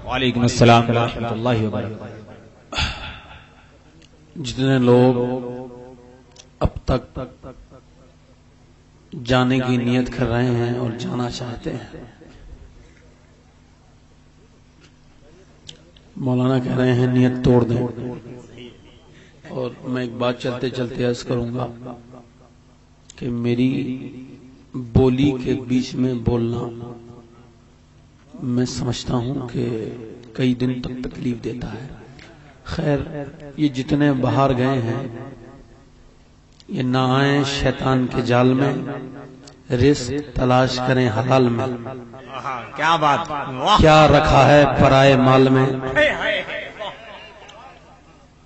وعلیکم السلام ورحمۃ اللہ وبرکاتہ۔ جتنے لوگ اب تک جانے کی نیت کر رہے ہیں اور جانا چاہتے ہیں، مولانا کہہ رہے ہیں نیت توڑ دیں۔ اور میں ایک بات چلتے چلتے عرض کروں گا کہ میری بولی کے بیچ میں بولنا میں سمجھتا ہوں کہ کئی دن تک تکلیف دیتا ہے۔ خیر، یہ جتنے باہر گئے ہیں یہ نہ آئیں شیطان کے جال میں، رزق تلاش کریں حلال میں۔ کیا بات، کیا رکھا ہے پرائے مال میں،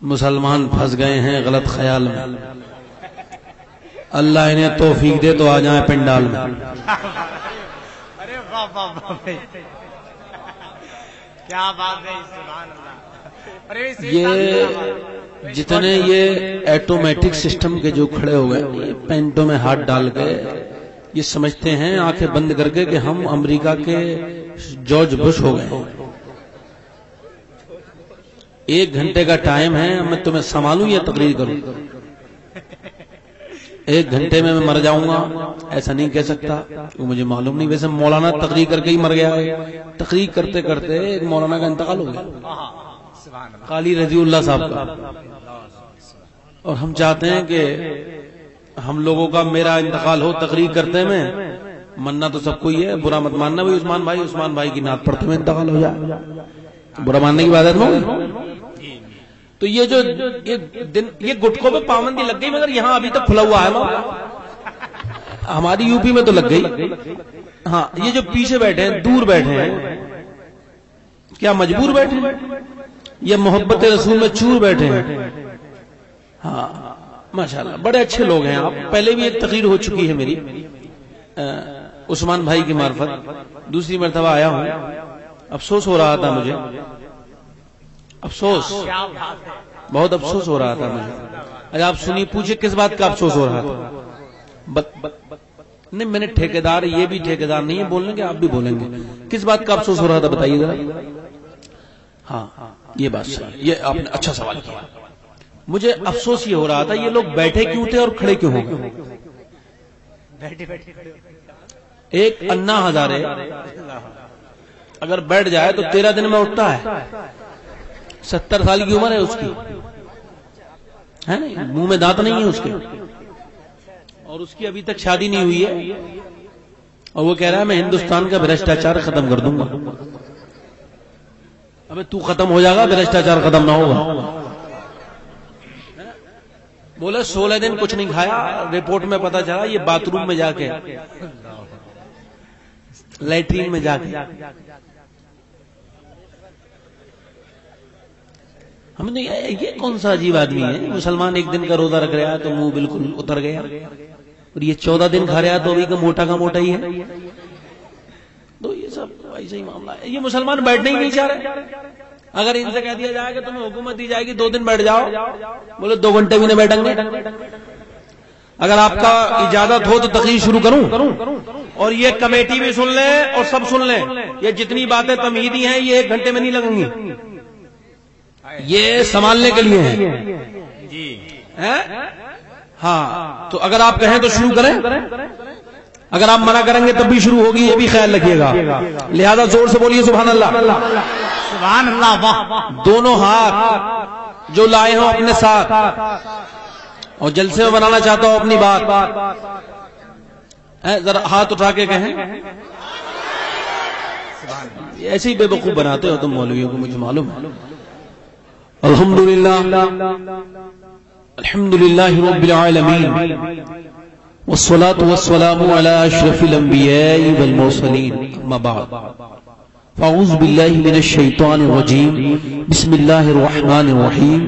مسلمان پھنس گئے ہیں غلط خیال میں۔ اللہ انہیں توفیق دے تو آ جائیں پنڈال میں۔ کیا بات ہے، سبحان اللہ۔ یہ جتنے یہ ایٹومیٹک سسٹم کے جو کھڑے ہوئے یہ پینٹوں میں ہاتھ ڈال کے یہ سمجھتے ہیں آنکھیں بند کر کے کہ ہم امریکہ کے جارج بش ہو گئے ہیں۔ 1 گھنٹے کا ٹائم ہے، میں تمہیں سنبھالوں یا تقریر کروں؟ 1 گھنٹے میں مر جاؤں گا ایسا نہیں کہہ سکتا، وہ مجھے معلوم نہیں۔ ویسے مولانا تقریر کر کے ہی مر گیا ہے۔ تقریر کرتے کرتے ایک مولانا کا انتقال ہو گیا، قالی رضی اللہ صاحب کا۔ اور ہم چاہتے ہیں کہ ہم لوگوں کا میرا انتقال ہو تقریر کرتے میں، مننا تو سب کو ہی ہے، برا مت ماننا۔ بھائی عثمان بھائی کی نعت پڑھتے میں انتقال ہو جائے، برا ماننے کی بات ہے۔ تو یہ جو یہ گٹکوں پہ پابندی لگ گئی، مگر یہاں ابھی تک کھلا ہوا ہے، ہماری یو پی میں تو لگ گئی۔ ہاں، یہ جو پیچھے بیٹھے ہیں، دور بیٹھے ہیں، کیا مجبور بیٹھے ہیں؟ یہ محبت رسول میں چور بیٹھے ہیں۔ ہاں ماشاءاللہ، بڑے اچھے لوگ ہیں آپ۔ پہلے بھی ایک تقریر ہو چکی ہے میری عثمان بھائی کی معرفت، دوسری مرتبہ آیا ہوں۔ افسوس ہو رہا تھا مجھے، افسوس، بہت افسوس ہو رہا تھا مجھے۔ اگر آپ سنیے، پوچھے کس بات کا افسوس ہو رہا تھا؟ نہیں، میں نے ٹھیکیدار، یہ بھی ٹھیکیدار نہیں ہے بولنے کے، آپ بھی بولیں گے۔ کس بات کا افسوس ہو رہا تھا بتائیے ذرا۔ ہاں یہ بات صحیح، یہ آپ نے اچھا سوال کیا۔ مجھے افسوس یہ ہو رہا تھا یہ لوگ بیٹھے کیوں تھے اور کھڑے کیوں ہو گئے۔ ایک انا ہزارے اگر بیٹھ جائے تو 13 دن میں اٹھتا ہے، 70 سال کی عمر ہے اس کی، ہے نا، منہ میں دانت نہیں ہے اس کے، اور اس کی ابھی تک شادی نہیں ہوئی ہے، اور وہ کہہ رہا ہے میں ہندوستان کا بھرشٹاچار ختم کر دوں گا۔ ابے تو ختم ہو جائے گا، بھرشٹاچار ختم نہ ہوگا۔ بولے 16 دن کچھ نہیں کھایا، رپورٹ میں پتا چلا یہ باتھ روم میں جا کے، لیٹرین میں جا کے۔ ہم نے یہ کون سا عجیب آدمی ہے، مسلمان 1 دن کا روزہ رکھ رہا ہے تو منہ بالکل اتر گیا، اور یہ 14 دن کھا رہا ہے تو ابھی کا موٹا ہی ہے۔ تو یہ سب ایسا ہی معاملہ ہے۔ یہ مسلمان بیٹھنے ہی نہیں چاہ رہے۔ اگر ان سے کہہ دیا جائے کہ تمہیں حکومت دی جائے گی 2 دن بیٹھ جاؤ، بولے 2 گھنٹے بھی نہیں بیٹھیں گے۔ اگر آپ کا اجازت ہو تو تقریر شروع کروں، اور یہ کمیٹی بھی سن لیں اور سب سن لیں، یہ جتنی باتیں تمہیدی ہیں یہ 1 گھنٹے میں نہیں لگیں گی، یہ سنبھالنے کے لیے ہیں۔ ہاں، تو اگر آپ کہیں تو شروع کریں، اگر آپ منع کریں گے تب بھی شروع ہوگی، یہ بھی خیال رکھیے گا۔ لہذا زور سے بولیے سبحان اللہ، سبحان اللہ۔ دونوں ہاتھ جو لائے ہوں اپنے ساتھ، اور جلسے میں بنانا چاہتا ہوں اپنی بات، ذرا ہاتھ اٹھا کے کہیں۔ ایسے ہی بے وقوف بناتے ہو تم مولویوں کو، مجھے معلوم ہے۔ الحمدللہ رب العالمین، والصلاة والسلام على اشرف الانبیاء والمرسلین، اما بعد، فاعوذ باللہ من الشیطان الرجیم، بسم اللہ الرحمن الرحیم۔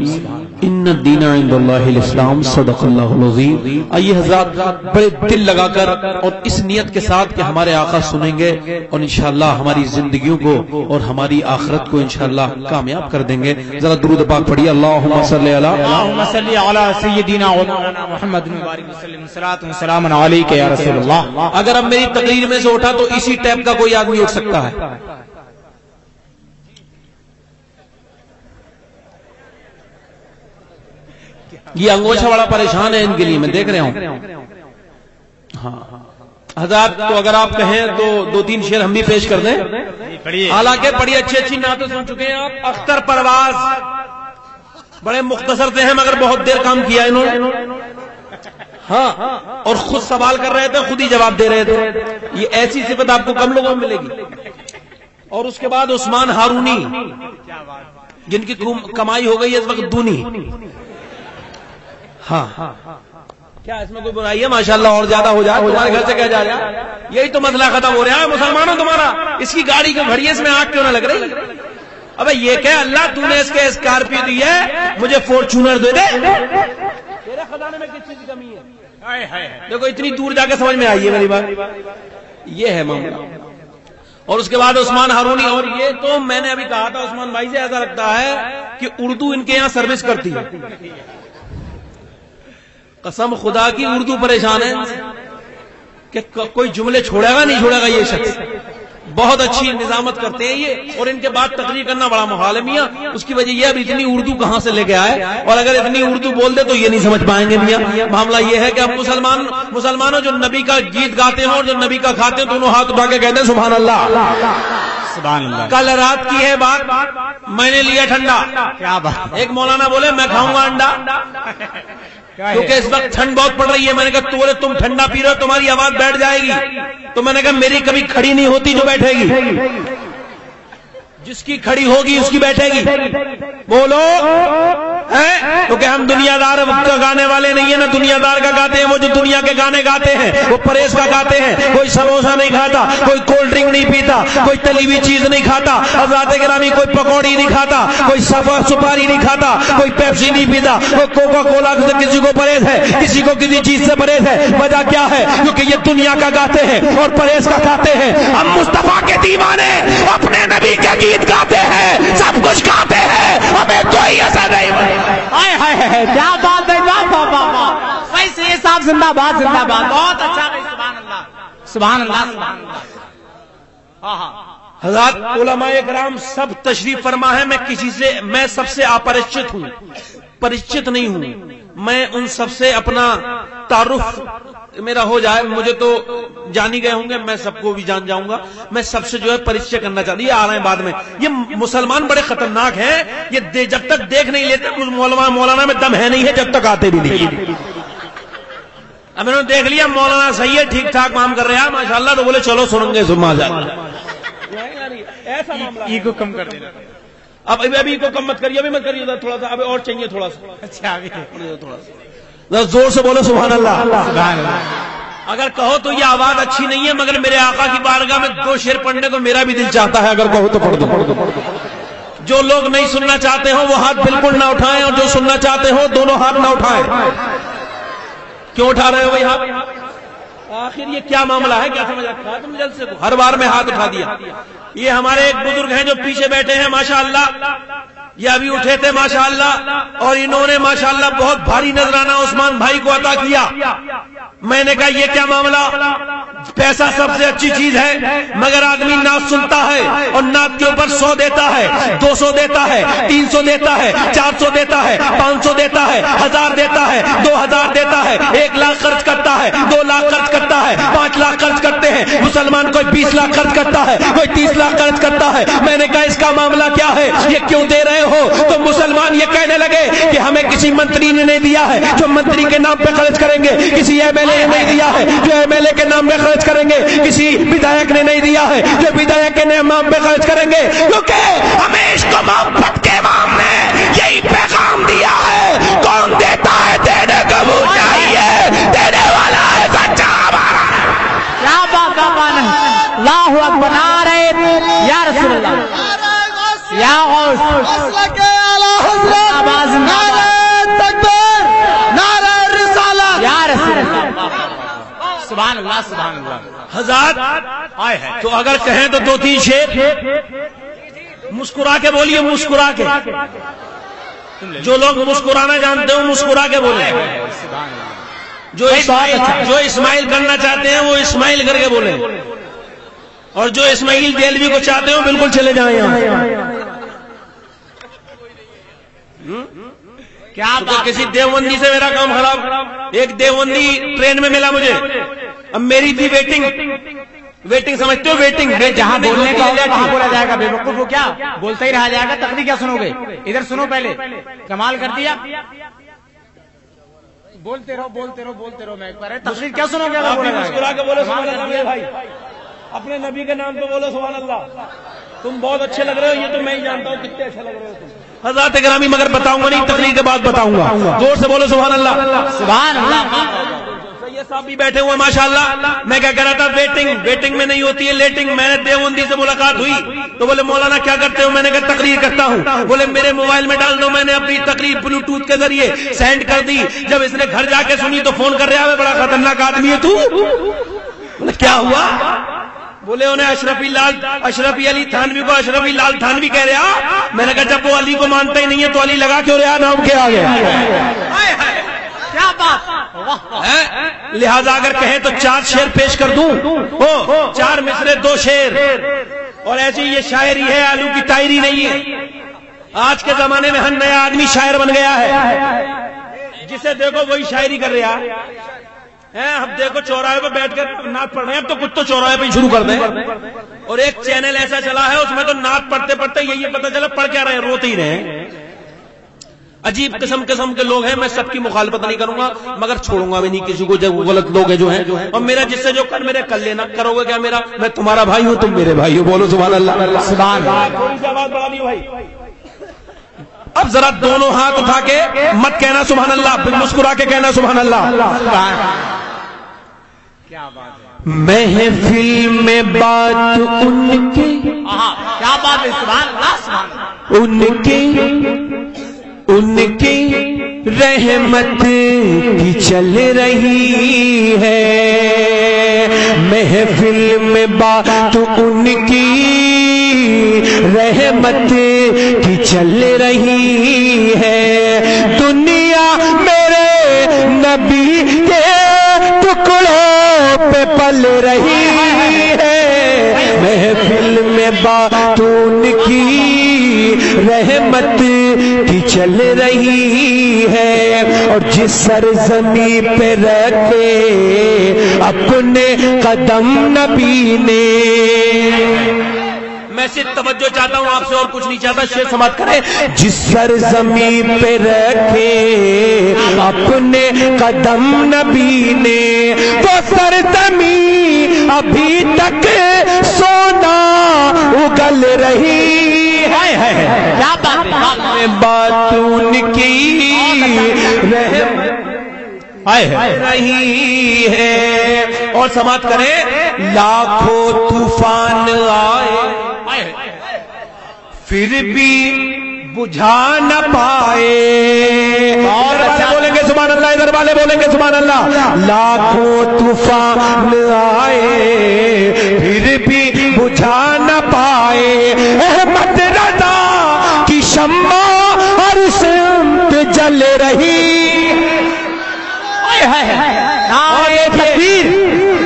ان الدین عند اللہ الاسلام صدق اللہ العظیم۔ آئیے حضرات بڑے دل لگا کر اور اس نیت کے ساتھ کہ ہمارے آقا سنیں گے اور انشاءاللہ ہماری زندگیوں کو اور ہماری آخرت کو انشاءاللہ کامیاب کر دیں گے، ذرا درود پاک پڑھیے، اللہم صلی علی سیدنا محمد مبارک وسلم، صلاۃ و سلام علیک یا رسول اللہ۔ اگر اب میری تقریر میں سے اٹھا تو اسی ٹیپ کا کوئی آدمی اٹھ سکتا ہے۔ یہ انگوچھا بڑا پریشان ہے ان کے لیے، میں دیکھ رہا ہوں۔ ہاں حضرات، تو اگر آپ کہیں تو دو تین شعر ہم بھی پیش کر دیں، حالانکہ بڑی اچھی اچھی نعتیں سن چکے ہیں آپ۔ اختر پرواز بڑے مختصر تھے ہیں مگر بہت دیر کام کیا انہوں نے، ہاں، اور خود سوال کر رہے تھے، خود ہی جواب دے رہے تھے۔ یہ ایسی صفت آپ کو کم لوگوں میں ملے گی۔ اور اس کے بعد عثمان ہارونی، جن کی کمائی ہو گئی ہے اس وقت دونی۔ ہاں کیا اس میں کوئی برائی ہے؟ ماشاءاللہ اور زیادہ ہو جائے تمہارے گھر سے کیا جا رہا ہے؟ یہی تو مسئلہ ختم ہو رہا ہے مسلمانوں تمہارا۔ اس کی گاڑی کیوں کھڑی ہے؟ اس میں آگ کیوں نہ لگ رہی؟ ابے یہ کہ اللہ تو نے اس کے اسکارپیو دی ہے، مجھے فورچونر دے دے۔ تیرے خزانے میں کس چیز کی کمی ہے؟ دیکھو اتنی دور جا کے سمجھ میں آئی ہے میری بات، یہ ہے معاملہ۔ اور اس کے بعد عثمان ہارونی، اور یہ تو میں نے ابھی کہا تھا عثمان بھائی سے، ایسا لگتا ہے کہ اردو ان کے یہاں سروس کرتی ہے۔ قسم خدا کی اردو پریشان ہے کہ کوئی جملے چھوڑے گا نہیں چھوڑے گا یہ شخص۔ بہت اچھی نظامت کرتے ہیں یہ، اور ان کے بعد تقریر کرنا بڑا محال ہے میاں۔ اس کی وجہ یہ اب اتنی اردو کہاں سے لے کے آئے، اور اگر اتنی اردو بول دے تو یہ نہیں سمجھ پائیں گے میاں۔ معاملہ یہ ہے کہ اب مسلمانوں جو نبی کا گیت گاتے ہیں اور جو نبی کا کھاتے ہیں، دونوں ہاتھ اٹھا کے کہتے ہیں سبحان اللہ، سبحان اللہ۔ کل رات کی ہے بات، میں نے لیا ٹھنڈا، کیا بات، ایک مولانا بولے میں کھاؤں گا انڈا، کیونکہ اس وقت ٹھنڈ بہت پڑ رہی ہے۔ میں نے کہا تو تم ٹھنڈا پی رہے ہو، تمہاری آواز بیٹھ جائے گی۔ تو میں نے کہا میری کبھی کھڑی نہیں ہوتی جو بیٹھے گی، جس کی کھڑی ہوگی اس کی بیٹھے گی۔ بولو، کیونکہ ہم دنیا دار کا گانے والے نہیں ہیں، نہ دنیا دار کا گاتے ہیں۔ وہ جو دنیا کے گانے گاتے ہیں وہ پرہیز کا گاتے ہیں۔ کوئی سموسہ نہیں کھاتا، کوئی کولڈ ڈرنک نہیں پیتا، کوئی تلی ہوئی چیز نہیں کھاتا، حضرات گرامی کوئی پکوڑی نہیں کھاتا، کوئی سپاری نہیں کھاتا، کوئی پیپسی نہیں پیتا، کوئی کوکا کولا سے کسی کو پرہیز ہے، کسی کو کسی چیز سے پرہیز ہے۔ وجہ کیا ہے؟ کیونکہ یہ دنیا کا گاتے ہیں اور پرہیز کا کھاتے ہیں۔ ہم مصطفیٰ کے دیوانے اپنے نبی کے گیت گاتے ہیں، سب کچھ گاتے ہیں، ہمیں کوئی اثر نہیں۔ کیا بات ہے، ویسے یہ صاحب زندہ باد، زندہ باد، بہت اچھا، سبحان اللہ، سبحان اللہ، سبحان اللہ۔ حضرات علماء کرام سب تشریف فرما ہے، میں سب سے اپریچت ہوں، پریچت نہیں ہوں۔ میں ان سب سے اپنا تعارف میرا ہو جائے، مجھے تو جانی گئے ہوں گے، میں سب کو بھی جان جاؤں گا۔ میں سب سے جو ہے پریچے کرنا چاہتا ہوں، یہ آ رہے ہیں بعد میں۔ یہ مسلمان بڑے خطرناک ہیں، یہ جب تک دیکھ نہیں لیتے مولانا میں دم ہے نہیں ہے، جب تک آتے بھی نہیں۔ اب انہوں نے دیکھ لیا مولانا صحیح ہے، ٹھیک ٹھاک کام کر رہے ہیں ماشاءاللہ، تو بولے چلو سنیں گے سما جائے۔ ایگو کم کر دینا۔ ابھی کو کم مت کریے، ابھی مت کریے، تھوڑا سا ابھی اور چاہیے، تھوڑا سا اچھا، تھوڑا سا زور سے بولو سبحان اللہ۔ سبحان اللہ۔ اگر کہو تو یہ آواز اچھی نہیں ہے، مگر میرے آقا کی بارگاہ میں دو شعر پڑھنے کو میرا بھی دل چاہتا ہے، اگر کہو تو پڑھ دو۔ جو لوگ نہیں سننا چاہتے ہو وہ ہاتھ بالکل نہ اٹھائیں، اور جو سننا چاہتے ہو دونوں ہاتھ نہ اٹھائیں۔ کیوں اٹھا رہے ہو بھائی ہاتھ؟ آخر یہ کیا معاملہ ہے؟ کیا سمجھ رکھا ہے تم جلد سے؟ ہر بار میں ہاتھ اٹھا دیا۔ یہ ہمارے ایک بزرگ ہیں جو پیچھے بیٹھے ہیں ماشاءاللہ، یہ ابھی اٹھے تھے ماشاءاللہ، اور انہوں نے ماشاءاللہ بہت بھاری نذرانہ عثمان بھائی کو عطا کیا۔ میں نے کہا یہ کیا معاملہ؟ پیسہ سب سے اچھی چیز ہے، مگر آدمی نعت سنتا ہے اور نعت کے اوپر 100 دیتا ہے، 200 دیتا ہے، 300 دیتا ہے، 400 دیتا ہے، 500 دیتا ہے، 1000 دیتا ہے، 2000 دیتا ہے، 1 لاکھ خرچ کرتا ہے، 2 لاکھ خرچ کرتا ہے، 5 لاکھ خرچ کرتے ہیں مسلمان، کوئی 20 لاکھ خرچ کرتا ہے، کوئی 30 لاکھ خرچ کرتا ہے۔ میں نے کہا اس کا معاملہ کیا ہے؟ یہ کیوں دے رہے ہو؟ تو مسلمان یہ کہنے لگے کہ ہمیں کسی منتری نے نہیں دیا ہے جو منتری کے نام پہ خرچ کریں گے، کسی ایم ایل اے نے نہیں دیا ہے جو ایم ایل اے کے نام پہ خرچ کریں گے، کسی ودھایک نے نہیں دیا ہے جو ودھایک کے نام پہ خرچ کریں گے، کیونکہ ہمیں عشق و محبت کے امام نے یہی پیغام دیا ہے، کون دیتا ہے دینے کو وہ چاہیے، دینے والا ہے سچا ہمارا۔ کیا بات ہے، اللہ اکبر، نعرہ یا رسول اللہ، یا غوث، آواز سبحان اللہ سبحان اللہ. حضرات آئے ہیں تو اگر کہیں تو 2-3 شعر مسکرا کے بولیے, مسکرا کے. جو لوگ مسکرانا جانتے ہو مسکرا کے بولے. جو اسماعیل کرنا چاہتے ہیں وہ اسماعیل کر کے بولے, اور جو اسماعیل دیلوی کو چاہتے ہو بالکل چلے جائیں یہاں. کیا تو کسی دیوبندی سے میرا کام خراب. ایک دیوبندی ٹرین میں ملا مجھے, اب میری تھی ویٹنگ سمجھتے ہو, ویٹنگ. جہاں بولنے کا ہوگا وہاں بولا جائے گا. بے وقوف ہو کیا, بولتا ہی رہا جائے گا. تقریر کیا سنو گے, ادھر سنو پہلے. کمال کر دیا, بولتے رہو بولتے رہو بولتے رہو. میں ایک بار تقریر کیا سنو گے, مسکرا کے بولو سبحان اللہ میرے بھائی, اپنے نبی کے نام پہ بولو سبحان اللہ. تم بہت اچھے لگ رہے ہو, یہ تو میں ہی جانتا ہوں کتنے اچھے لگ رہے ہو تم. حضرات گرامی مگر بتاؤں گا نہیں, تقریر کے بعد بتاؤں گا. زور سے بولو سبحان اللہ سبحان اللہ. سید صاحب بھی بیٹھے ہوئے ماشاء اللہ. میں کیا کہہ رہا تھا, ویٹنگ میں نہیں ہوتی ہے لیٹنگ. میں نے دیوبندی سے ملاقات ہوئی تو بولے مولانا کیا کرتے ہو, میں نے کہا تقریر کرتا ہوں. بولے میرے موبائل میں ڈال دو. میں نے اپنی تقریر بلوٹوتھ کے ذریعے سینڈ کر دی. جب اس نے گھر جا کے سنی تو فون کر رہا ہے, بڑا خطرناک آدمی ہے تو. کیا ہوا, بولے انہیں اشرفی علی تھانوی کو اشرفی لال تھانوی کہہ رہا. میں نے کہا جب وہ علی کو مانتا ہی نہیں ہے تو علی لگا کیوں رہا, نام کیا گیا. کیا بات. لہذا اگر کہیں تو 4 شعر پیش کر دوں, 4 مصرے 2 شعر. اور ایسی یہ شاعری ہے, آلو کی تائری نہیں ہے. آج کے زمانے میں ہر نیا آدمی شاعر بن گیا ہے, جسے دیکھو وہی شاعری کر رہا ہے. اب دیکھو چوراہے پہ بیٹھ کر نعت پڑھ رہے ہیں, اب تو کچھ تو چوراہے پہ شروع کر دیں. اور ایک چینل ایسا چلا ہے اس میں تو نعت پڑھتے پڑھتے یہی پتہ چلا پڑھ کیا رہے ہیں, روتے ہی رہے. عجیب قسم کے لوگ ہیں. میں سب کی مخالفت نہیں کروں گا مگر چھوڑوں گا بھی نہیں کسی کو, جب غلط لوگ ہیں جو ہیں. اور میرا جس سے جو کر میرے کر لینا, کرو گے کیا میرا, میں تمہارا بھائی ہوں تم میرے بھائی ہو. بولو سبحان اللہ سبحان اللہ. تھوڑی سی آواز بڑھا لیو بھائی. اب ذرا دونوں ہاتھ اٹھا کے مت کہنا سبحان اللہ, مسکرا کے کہنا سبحان اللہ. کیا بات ہے. محفل میں بات ان کی, کیا بات ہے. سبحان اللہ سبحان اللہ. ان کی رحمت کی چل رہی ہے. محفل میں بات ان کی رحمت کی چل رہی ہے. دنیا میرے نبی کے ٹکڑوں پہ پل رہی ہے. محفل میں بات ان کی رحمت کی چل رہی ہے. اور جس سرزمین پہ رکھے اپنے قدم نبی نے. میں صرف توجہ چاہتا ہوں آپ سے اور کچھ نہیں چاہتا, شعر سماعت کریں. جس سرزمین پہ رکھے اپنے قدم نبی نے, وہ سرزمین ابھی تک سونا اگل رہی ہے. کیا بات ہے. بات ان کی رہی ہے. اور سماعت کریں. لاکھوں طوفان آئے پھر بھی بجھا نہ پائے. اور بولیں گے سبحان اللہ, ادھر والے بولیں گے سبحان اللہ. لاکھوں طوفان آئے پھر بھی بجھا نہ پائے. احمد رضا کی شمع ہر سمت جل رہی. نعرہ تکبیر,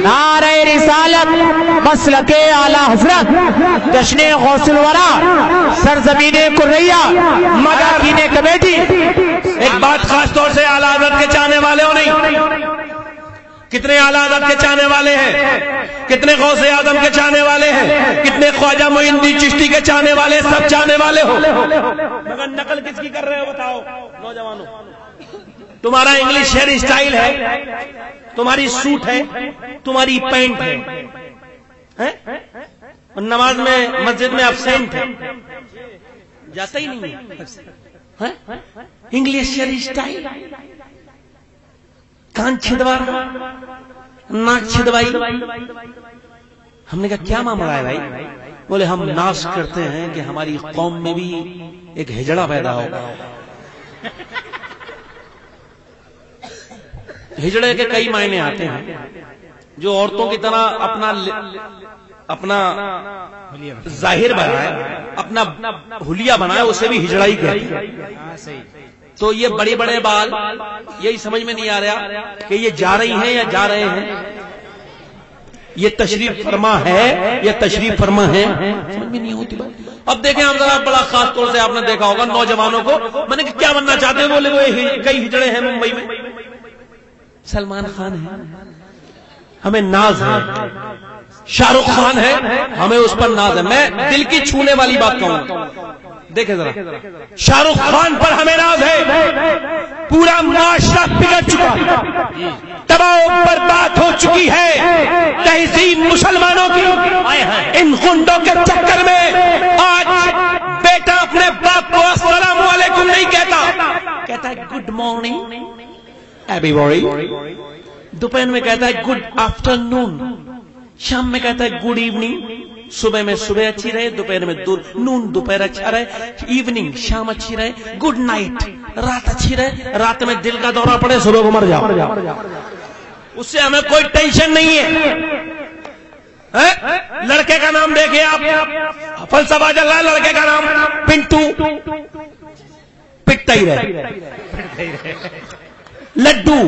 نعرہ رسالت, مسلک اعلی حضرت, جشن غوث الورا, سرزمین کریہ, مداکین کمیٹی. ایک بات خاص طور سے اعلی حضرت کے چاہنے والے ہو نہیں, کتنے اعلی حضرت کے چاہنے والے ہیں, کتنے غوث اعظم کے چاہنے والے ہیں, کتنے خواجہ معین الدین چشتی کے چاہنے والے, سب چاہنے والے ہو. مگر نقل کس کی کر رہے ہو بتاؤ نوجوانوں. تمہارا انگلش ہیئر اسٹائل ہے, تمہاری سوٹ ہے, تمہاری پینٹ ہے, اور نماز میں مسجد میں ابسینٹ ہے, جاتا ہی نہیں ہے. انگلش ہیئر اسٹائل, کان چھدوا, ناک چھدوائی. ہم نے کہا کیا معاملہ ہے بھائی. بولے ہم ناز کرتے ہیں کہ ہماری قوم میں بھی ایک ہجڑا پیدا ہوگا. ہجڑے کے کئی معنی آتے ہیں. جو عورتوں کی طرح اپنا ظاہر بنائے، اپنا حلیہ بنائے، اسے بھی ہجڑائی کہتے ہیں. تو یہ بڑے بڑے بال، یہی سمجھ میں نہیں آ رہا کہ یہ جا رہی ہیں یا جا رہے ہیں، یہ تشریف فرما ہے یا تشریف فرما ہے، سمجھ میں نہیں ہوتی بات. اب دیکھیں ہم ذرا بڑا خاص طور سے آپ نے دیکھا ہوگا نوجوانوں کو، میں نے کیا بننا چاہتے ہیں، بولے وہ کئی ہجڑے ہیں ممبئی میں. سلمان خان ہے، ہمیں ناز ہے. شاہ رخ خان ہے، ہمیں اس پر ناز ہے. میں دل کی چھونے والی بات کہوں، دیکھیں ذرا، شاہ رخ خان پر ہمیں ناز ہے. پورا معاشرہ بگڑ چکا، تباہ و برباد ہو چکی ہے تہذیب مسلمانوں کی. ان گنڈوں کے چکر میں آج بیٹا اپنے باپ کو السلام علیکم نہیں کہتا، کہتا ہے گڈ مارننگ ایوری باڈی. دوپہر میں کہتا ہے گڈ آفٹرنون، شام میں کہتا ہے گڈ ایوننگ. صبح میں صبح اچھی رہے، دوپہر میں نون دوپہر اچھا رہے، ایوننگ شام اچھی رہے، گڈ نائٹ رات اچھی رہے. رات میں دل کا دورہ پڑے، صبح کو مر جاؤ. اس سے ہمیں کوئی ٹینشن نہیں ہے. لڑکے کا نام دیکھیں آپ، فلسفہ چل رہا ہے لڑکے کا نام پنٹو، پٹتا ہی رہے. لڈو،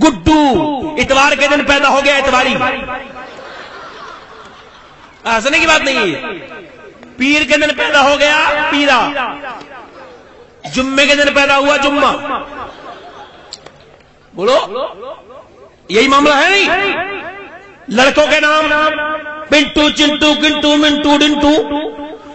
گڈو، اتوار کے دن پیدا ہو گیا اتواری، ہنسنے کی بات نہیں ہے. پیر کے دن پیدا ہو گیا پیرا، جمعے کے دن پیدا ہوا جمعہ. بولو یہی معاملہ ہے نہیں؟ لڑکوں کے نام پنٹو، چنٹو، گنٹو، منٹو، ڈنٹو،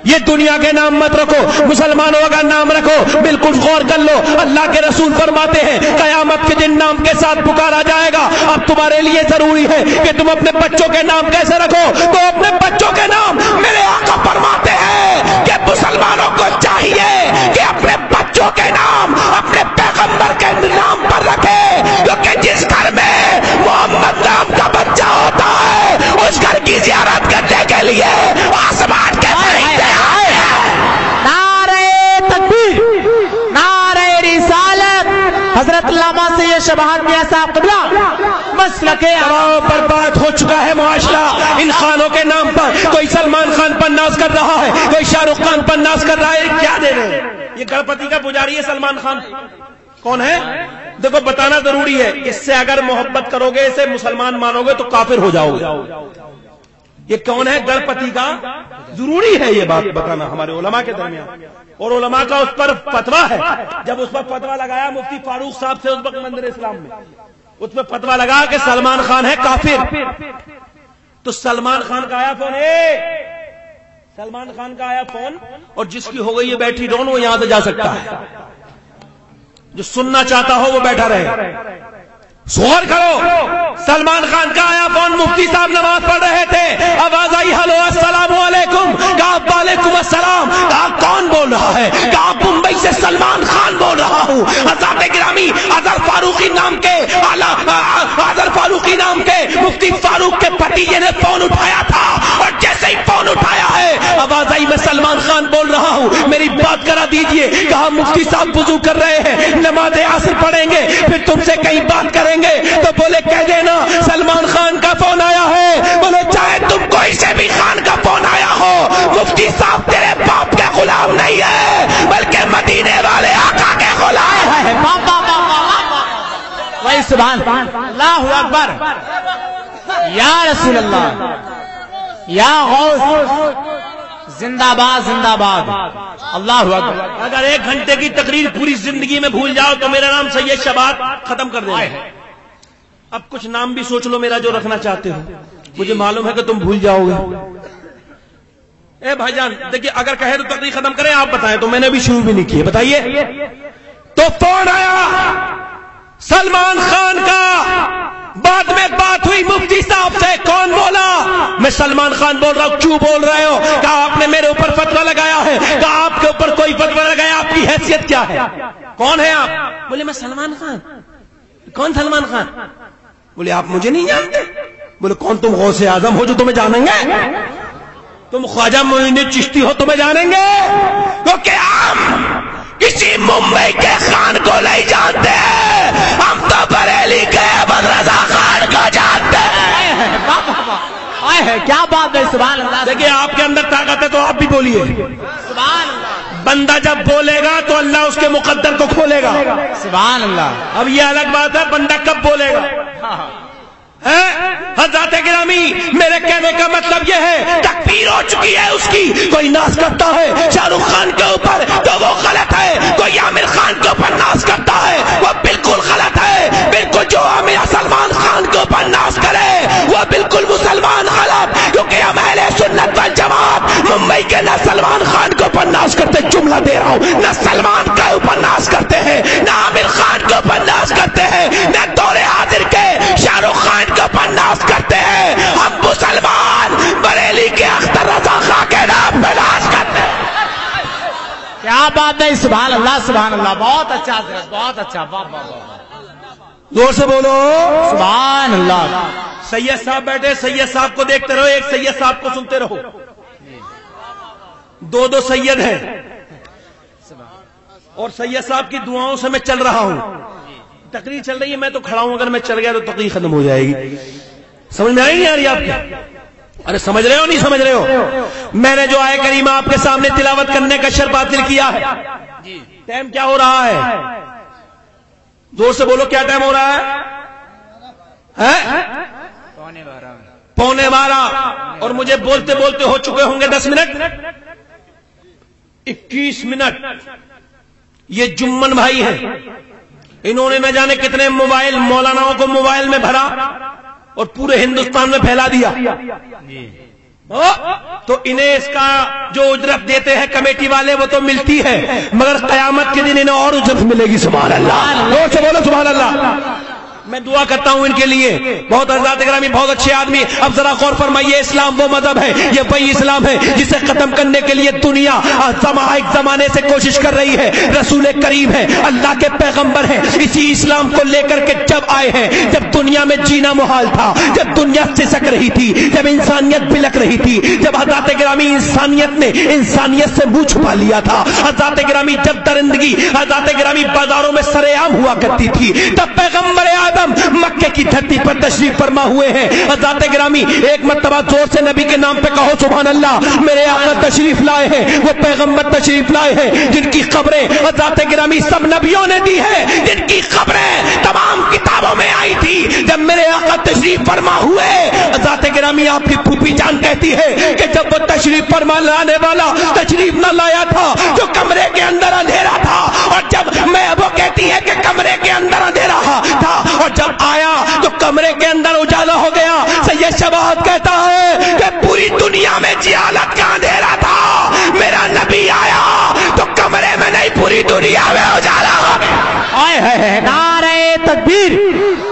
یہ دنیا کے نام مت رکھو. مسلمانوں کا نام رکھو. بالکل غور کر لو، اللہ کے رسول فرماتے ہیں قیامت کے دن نام کے ساتھ پکارا جائے گا. اب تمہارے لیے ضروری ہے کہ تم اپنے بچوں کے نام کیسے رکھو. تو اپنے بچوں کے نام، میرے آقا فرماتے ہیں کہ مسلمانوں کو چاہیے کہ اپنے بچوں کے نام اپنے پیغمبر کے نام پر رکھے، کیونکہ جس گھر میں محمد نام کا بچہ ہوتا ہے اس گھر کی زیارت کرنے کے لیے آسمان کے فرشتے آئے ہیں. نعرہ تکبیر، نعرہ رسالت. حضرت علامہ سید شباب میاں صاحب قبلہ مسلک برباد ہو چکا ہے معاشرہ ان خانوں کے نام پر. کوئی سلمان خان پر ناز کر رہا ہے، کوئی شاہ رخ خان پر ناز کر رہا ہے. کیا دے رہے ہیں؟ یہ گڑپتی کا پجاری ہے سلمان خان. کون ہے؟ دیکھو بتانا ضروری ہے. اس سے اگر محبت کرو گے، اسے مسلمان مانو گے تو کافر ہو جاؤ گے. یہ کون ہے گڑپتی کا؟ ضروری ہے یہ بات بتانا ہمارے علماء کے درمیان. اور علماء کا اس پر فتویٰ ہے. جب اس پر فتویٰ لگایا مفتی فاروق صاحب سے اس وقت منظر اسلام میں، اس پہ فتویٰ لگا کہ سلمان خان ہے کافر. تو سلمان خان کا آیا فون، سلمان خان کا آیا فون، اور جس کی ہو گئی یہ بیٹھی ڈون وہ یہاں سے جا سکتا ہے. جو سننا چاہتا ہو وہ بیٹھا رہے. غور کرو، سلمان خان کا آیا فون، مفتی صاحب نماز پڑھ رہے تھے، آواز آئی ہلو السلام علیکم. کہا وعلیکم السلام. کہا کون بول رہا ہے؟ کہا ممبئی سے سلمان خان بول رہا ہوں. حضرت گرامی اظہر فاروقی نام کے اظہر فاروقی نام کے مفتی فاروق کے بھتیجے نے فون اٹھایا تھا، اور جیسے ہی فون اٹھایا ہے آواز آئی میں سلمان خان بول رہا ہوں، میری بات کرا دیجئے. کہا مفتی صاحب وضو کر رہے ہیں، نماز عصر پڑھیں گے، پھر تم سے کہیں بات کریں گے. تو بولے کہہ دینا سلمان خان کا فون آیا ہے. بولے چاہے تم کوئی سے بھی خان کا فون آیا ہو، مفتی صاحب تیرے باپ کے غلام نہیں ہے بلکہ مدینے والے آقا کے غلام ہے. وہی سبحان اللہ اکبر. یا رسول اللہ، یا غوث، زندہ باد زندہ باد. اللہ اکبر. اگر 1 گھنٹے کی تقریر پوری زندگی میں بھول جاؤ تو میرا نام سید شباب ختم کر دینا. اب کچھ نام بھی سوچ لو میرا جو رکھنا چاہتے ہو، مجھے معلوم ہے کہ تم بھول جاؤ گے. اے بھائی جان دیکھیے، اگر کہے تو تقریر ختم کریں، آپ بتائیں. تو میں نے بھی شروع بھی نہیں کیے، بتائیے. تو فون آیا سلمان خان کا، بعد میں بات ہوئی مفتی صاحب سے. کون بولا؟ میں سلمان خان بول رہا ہوں. کیوں بول رہے ہو؟ کہا آپ نے میرے اوپر فتویٰ لگایا ہے. کہا آپ کے اوپر کوئی فتویٰ لگایا، آپ کی حیثیت کیا ہے؟ کون ہے آپ؟ بولے میں سلمان خان. کون سلمان خان؟ بولے آپ مجھے نہیں جانتے. بولے کون تم غوث اعظم ہو جو تمہیں جانیں گے؟ تم خواجہ معین چشتی ہو تمہیں جانیں گے؟ کیونکہ کسی ممبئی کے خان کو نہیں جانتے، ہم تو بریلی کے احمد رضا خان کو جانتے ہیں۔ کیا بات ہے، سبحان اللہ۔ دیکھیے آپ کے اندر طاقت ہے تو آپ بھی بولیے۔ سبحان اللہ۔ بندہ جب بولے گا تو اللہ اس کے مقدر کو کھولے گا۔ سبحان اللہ۔ اب یہ الگ بات ہے بندہ کب بولے گا۔ حضرات گرامی، میرے کہنے کا مطلب یہ ہے تکفیر ہو چکی ہے اس کی۔ کوئی ناز کرتا ہے شاہ رخ خان کے اوپر تو وہ غلط ہے، کوئی عامر خان کے اوپر ناز کرتا ہے وہ بالکل غلط ہے۔ بالکل جو عامر سلمان خان کے اوپر ناز کرے وہ بالکل مسلمان غلط، کیونکہ ہم اہل سنت والجماعت ممبئی کے نہ سلمان خان کے اوپر ناز کرتے، جملہ دے رہا ہوں، نہ سلمان کے اوپر ناز کرتے ہیں، نہ عامر خان کے اوپر ناز کرتے ہیں، نہ دور حاضر کے شاہ رخ خان کے اوپر ناز کرتے ہیں۔ ہم مسلمان بریلی کے اختر رضا خان کے نام پہ ناز کرتے ہیں۔ کیا بات ہے، سبحان اللہ سبحان اللہ۔ بہت اچھا حضرت، بہت اچھا، واہ واہ واہ، زور سے بولو سبحان اللہ۔ سید صاحب بیٹھے، سید صاحب کو دیکھتے رہو، ایک سید صاحب کو سنتے رہو۔ دو سید ہیں اور سید صاحب کی دعاؤں سے میں چل رہا ہوں۔ تقریر چل رہی ہے، میں تو کھڑا ہوں، اگر میں چل گیا تو تقریر ختم ہو جائے گی۔ سمجھ میں آئی نہیں آ رہی آپ کی؟ ارے سمجھ رہے ہو نہیں سمجھ رہے ہو؟ میں نے جو آئے کریمہ آپ کے سامنے تلاوت کرنے کا شرف حاصل کیا ہے۔ ٹائم کیا ہو رہا ہے؟ زور سے بولو، کیا ٹائم ہو رہا ہے؟ 11:15 اور مجھے بولتے بولتے ہو چکے ہوں گے 10 منٹ، 21 منٹ۔ یہ جمن بھائی ہیں، انہوں نے نہ جانے کتنے موبائل مولاناؤں کو موبائل میں بھرا اور پورے ہندوستان میں پھیلا دیا۔ تو انہیں اس کا جو اجرت دیتے ہیں کمیٹی والے وہ تو ملتی ہے، مگر قیامت کے دن انہیں اور اجرت ملے گی۔ سبحان اللہ، زور سے بولو سبحان اللہ۔ میں دعا کرتا ہوں ان کے لیے۔ بہت حضرات گرامی، بہت اچھے آدمی۔ اب ذرا غور فرمائیے، اسلام وہ مذہب ہے، یہ وہی اسلام ہے جسے ختم کرنے کے لیے دنیا ایک زمانے سے کوشش کر رہی ہے۔ رسول کریم ہے، اللہ کے پیغمبر ہیں، اسی اسلام کو لے کر کے جب آئے ہیں، جب دنیا میں جینا محال تھا، جب دنیا سسک رہی تھی، جب انسانیت بلک رہی تھی، جب حضرات گرامی انسانیت نے انسانیت سے منہ چھپا لیا تھا، حضرات گرامی جب درندگی حضرات گرامی بازاروں میں سرے عام ہوا کرتی تھی، تب پیغمبر مکے کی دھرتی پر تشریف فرما ہوئے ہیں۔ حضرات گرامی ایک مرتبہ زور سے نبی کے نام پہ کہو سبحان اللہ۔ میرے آقا تشریف لائے ہیں، وہ پیغمبر تشریف لائے ہیں جن کی خبریں حضرات گرامی سب نبیوں نے دی ہے، جن کی خبریں تمام کتابوں میں آئی تھی۔ جب میرے آقا تشریف فرما ہوئے، حضرات گرامی آپ کی پھوپھی جان کہتی ہے کہ جب وہ تشریف فرما لانے والا تشریف نہ لایا تھا، جو کمرے کے اندر اندھیرا تھا، اور جب میں وہ کہتی ہے کہ کمرے کے اندر اندھیرا تھا اور جب آیا تو کمرے کے اندر اجالا ہو گیا۔ سید شباہت کہتا ہے کہ پوری دنیا میں جہالت کا اندھیرا تھا، میرا نبی آیا تو کمرے میں نہیں پوری دنیا میں اجالا ہو گیا۔ نعرہ تکبیر،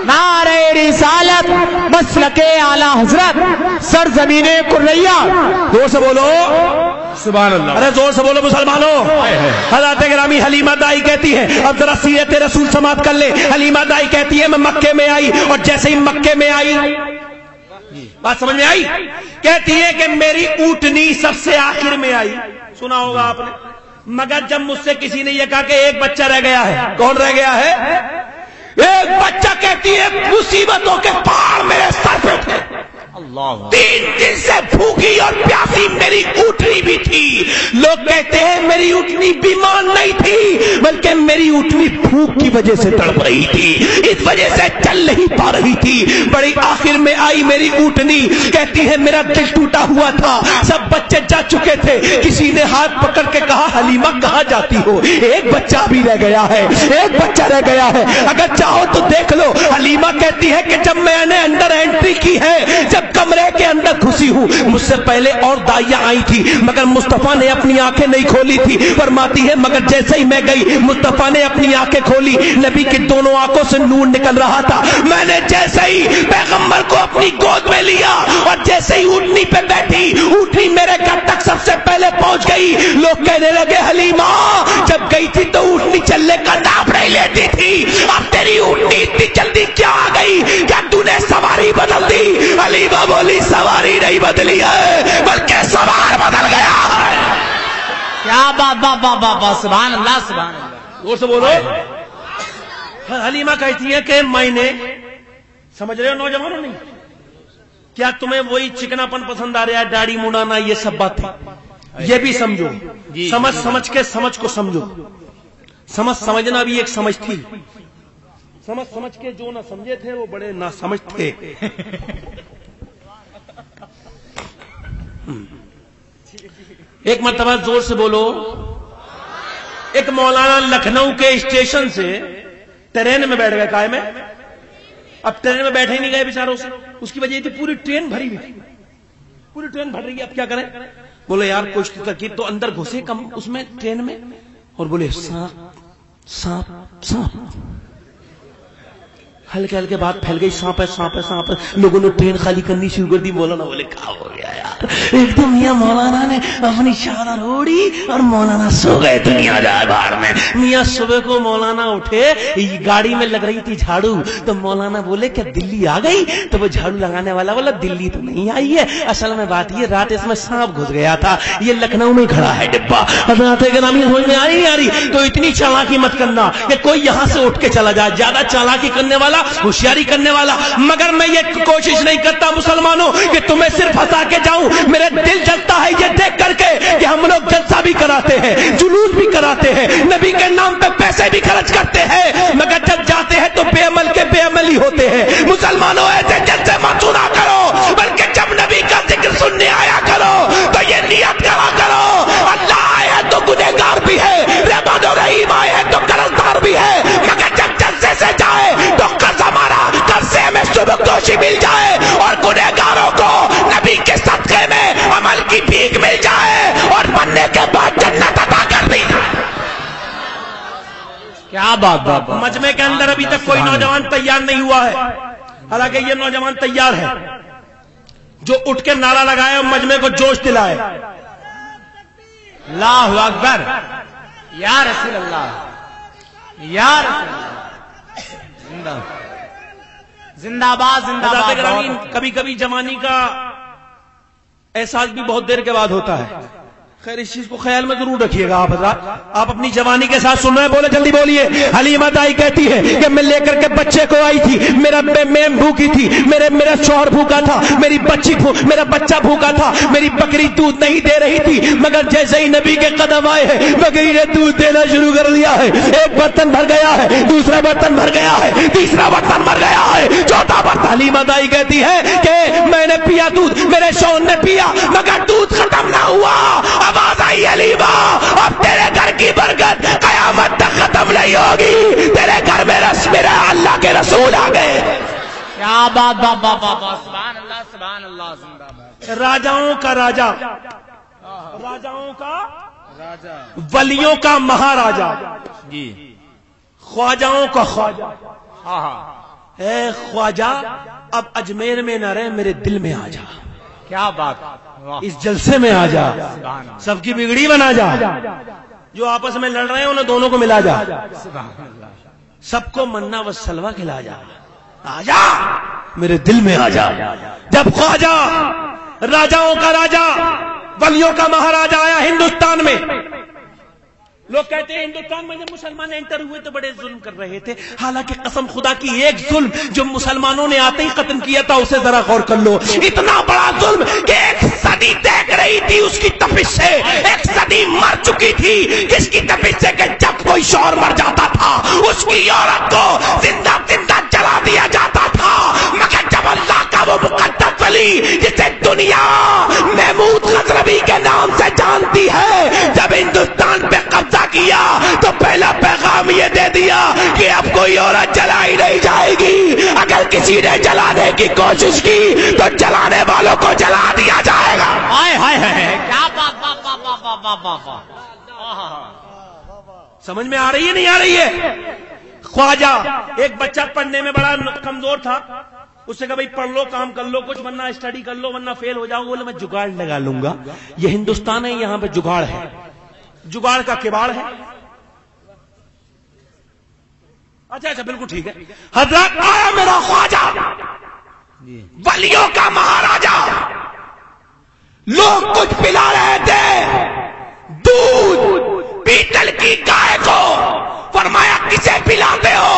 نعرہ رسالت، مسلک اعلی حضرت، سرزمین کریہ۔ زور سے بولو سبحان اللہ، ارے زور سے بولو مسلمانوں۔ حضرات گرامی حلیمہ دائی کہتی ہے، اب ذرا سیرت رسول سماعت کر لے۔ حلیمہ دائی کہتی ہے میں مکے میں آئی اور جیسے ہی مکے میں آئی، بات سمجھ میں آئی، کہتی ہے کہ میری اونٹنی سب سے آخر میں آئی۔ سنا ہوگا آپ نے، مگر جب مجھ سے کسی نے یہ کہا کہ ایک بچہ رہ گیا ہے، کون رہ گیا ہے؟ ایک بچہ، کہتی ہے مصیبتوں کے پہاڑ میرے سر پہ اٹھے۔ 3 دن سے بھوکی اور پیاسی میری اونٹنی بھی تھی۔ لوگ کہتے ہیں میری اونٹنی بیمار نہیں تھی، بلکہ میری اونٹنی بھوک کی وجہ سے تڑپ رہی تھی، اس وجہ سے چل نہیں پا رہی تھی۔ بڑی آخر میں آئی میری اونٹنی، کہتی ہے میرا دل ٹوٹا ہوا تھا، سب بچے جا چکے تھے، کسی نے ہاتھ پکڑ کے کہا حلیمہ کہاں جاتی ہو؟ ایک بچہ بھی رہ گیا ہے، ایک بچہ رہ گیا ہے، اگر چاہو تو دیکھ لو۔ حلیمہ کہتی ہے کہ جب میں نے اندر انٹری کی ہے، جب کمرے کے اندر گھسی ہوں، مجھ سے پہلے اور دائیاں آئی تھی، مگر مصطفیٰ نے اپنی آنکھیں نہیں کھولی تھی۔ فرماتی ہے مگر جیسے ہی میں گئی، مصطفیٰ نے اپنی آنکھیں کھولی، نبی کی دونوں آنکھوں سے نور نکل رہا تھا۔ میں نے جیسے ہی پیغمبر کو اپنی گود میں لیا اور جیسے ہی اونٹنی پہ بیٹھی، اونٹنی میرے گھر تک سب سے پہلے پہنچ گئی۔ لوگ کہنے لگے حلیمہ جب گئی تھی تو اونٹنی چلنے کا نام نہیں لیتی تھی، اب تیری اونٹنی اتنی جلدی کیا آ گئی؟ کیا تو نے سواری بدل دی؟ حلیمہ بولی سواری نہیں بدلی ہے، بلکہ سوار بدل گیا ہے۔ کیا کیا بات، بابا سبحان اللہ سبحان اللہ. زور سے بولو. حلیمہ کہتی ہے کہ میں نے، سمجھ رہے ہو نوجوانوں نہیں، کیا تمہیں وہی چکنا پن پسند آ رہا ہے، داڑھی مڑانا، یہ سب بات ہے. یہ بھی سمجھو، سمجھ کے سمجھ کو سمجھو. سمجھنا بھی ایک سمجھ تھی. سمجھ کے جو نہ سمجھے تھے وہ بڑے نہ سمجھ تھے. ایک مرتبہ زور سے بولو. ایک مولانا لکھنؤ کے اسٹیشن سے ٹرین میں بیٹھ گئے قائم ہے. اب ٹرین میں بیٹھے ہی نہیں گئے بیچاروں سے. اس کی وجہ یہ تھی پوری ٹرین بھری ہوئی تھی، پوری ٹرین بھر رہی ہے. اب کیا کریں؟ بولے یار کچھ ترکیب. تو اندر گھسے کم اس میں ٹرین میں اور بولے سانپ سانپ سانپ. ہلکے ہلکے بات پھیل گئی، سانپ ہے سانپ ہے سانپ ہے. لوگوں نے ٹرین خالی کرنی شروع کر دی. مولانا بولے کیا ہو گیا یار؟ ایک تو میاں مولانا نے اپنی چادر اوڑھی اور مولانا سو گئے دنیا جائے باہر میں. میاں صبح کو مولانا اٹھے، گاڑی میں لگ رہی تھی جھاڑو، تو مولانا بولے کیا دلی آ گئی؟ تو وہ جھاڑو لگانے والا بولا دلی تو نہیں آئی ہے، اصل میں بات یہ رات اس میں سانپ گھس گیا تھا، یہ لکھنؤ میں کھڑا ہے ڈبہ. حضرات گرامی سمجھ میں آ رہی؟ تو اتنی چالاکی مت کرنا کہ کوئی یہاں سے اٹھ کے چلا جائے. زیادہ چالاکی کرنے والا، ہوشیاری کرنے والا. مگر میں یہ کوشش نہیں کرتا مسلمانوں کہ تمہیں صرف ہنسا کے جاؤں. میرے دل جلتا ہے یہ دیکھ کر کے کہ ہم لوگ جلسہ بھی کراتے ہیں، جلوس بھی کراتے ہیں، نبی کے نام پہ پیسے بھی خرچ کرتے ہیں، مگر جب جاتے ہیں تو بے عمل کے بے عمل ہی ہوتے ہیں. مسلمانوں ایسے جلسے مت سنا کرو، بلکہ جب نبی کا ذکر سننے آیا کرو تو یہ نیت کرا کرو اللہ آیا تو گنہگار بھی ہے، رحمان و رحیم آئے تو قرضدار بھی ہے. مگر جب جلسے سے جائے تو قرض ہمارا قرضے میں سبکدوشی مل جائے اور گنہگاروں کو نبی کے صدقے میں عمل کی بھیک مل جائے اور مرنے کے بعد جنت عطا کر دی جائے. کیا بات بابا. مجمع کے اندر ابھی تک کوئی نوجوان تیار نہیں ہوا ہے، حالانکہ یہ نوجوان تیار ہے جو اٹھ کے نعرہ لگائے اور مجمع کو جوش دلائے. اللہ اکبر، یا رسول اللہ، یا رسول اللہ. زندہ باد زندہ باد. کبھی کبھی جوانی کا احساس بھی بہت دیر کے بعد ہوتا ہے. خیر اس چیز کو خیال میں ضرور رکھیے گا. آپ حضرات آپ اپنی جوانی کے ساتھ سن رہے ہیں، بولے جلدی بولیے. حلیمہ دائی کہتی ہے کہ میں لے کر کے بچے کو آئی تھی، میں بھوکی تھی، میرا شوہر بھوکا تھا، میری بچی میرا بچہ بھوکا تھا، میری بکری دودھ نہیں دے رہی تھی. مگر جیسے ہی نبی کے قدم آئے ہیں بکری نے دودھ دینا شروع کر دیا ہے. ایک برتن بھر گیا ہے، دوسرا برتن بھر گیا ہے، تیسرا برتن بھر گیا ہے، چوتھا برتن. حلیمہ دائی کہتی ہے کہ میں نے پیا دودھ، میرے شوہر نے پیا، مگر دودھ ختم نہ ہوا. آواز آئی حلیمہ اب تیرے گھر کی برکت قیامت تک ختم نہیں ہوگی، تیرے گھر میں میرے اللہ کے رسول آ گئے. کیا بات بابا بابا. سبحان اللہ سبحان اللہ. زندہ باد. راجاؤں کا راجا، راجاؤں کا راجا، ولیوں کا مہاراجا، جی خواجاؤں کا خواجہ. ہاں ہاں. اے خواجہ اب اجمیر میں نہ رہے، میرے دل میں آ جا. کیا بات. اس جلسے میں آ جا، سب کی بگڑی بنا جا. جو آپس میں لڑ رہے ہیں انہیں دونوں کو ملا جا، سب کو منا و سلوا کھلا جا. آ جا میرے دل میں آ جا. جب خواجہ راجاؤں کا راجا ولیوں کا مہاراجا آیا ہندوستان میں، لوگ کہتے ہیں ہندوستان میں جب مسلمان انٹر ہوئے تو بڑے ظلم کر رہے تھے. حالانکہ قسم خدا کی ایک ظلم جو مسلمانوں نے آتے ہی ختم کیا تھا اسے ذرا غور کر لو. اتنا بڑا ظلم کہ ایک صدی دیکھ رہی تھی اس کی تپش سے، ایک صدی مر چکی تھی کس کی تپش سے کہ جب کوئی شوہر مر جاتا تھا اس کی عورت کو زندہ زندہ جلا دیا جاتا تھا. مگر جب اللہ کا وہ مقدس ولی جسے دنیا محمود غزنوی کے نام سے جانتی ہے جب ہندوستان پہ قبضہ کیا تو پہلا پیغام یہ دے دیا کہ اب کوئی عورت جلائی نہیں جائے گی. اگر کسی نے جلانے کی کوشش کی تو جلانے والوں کو جلا دیا جائے گا. کیا بات. سمجھ میں آ رہی ہے نہیں آ رہی ہے؟ خواجہ ایک بچہ پڑھنے میں بڑا کمزور تھا، اس سے کہا بھائی پڑھ لو، کام کر لو کچھ، ورنہ اسٹڈی کر لو ورنہ فیل ہو جاؤ. بولے میں جگاڑ لگا لوں گا. یہ ہندوستان ہے، یہاں پہ جگاڑ ہے، جگاڑ کا کباڑ ہے. اچھا بالکل ٹھیک ہے. حضرت آیا میرا خواجہ ولیوں کا مہاراجا، لوگ کچھ پلا رہے تھے، دودھ کسے پلاتے ہو؟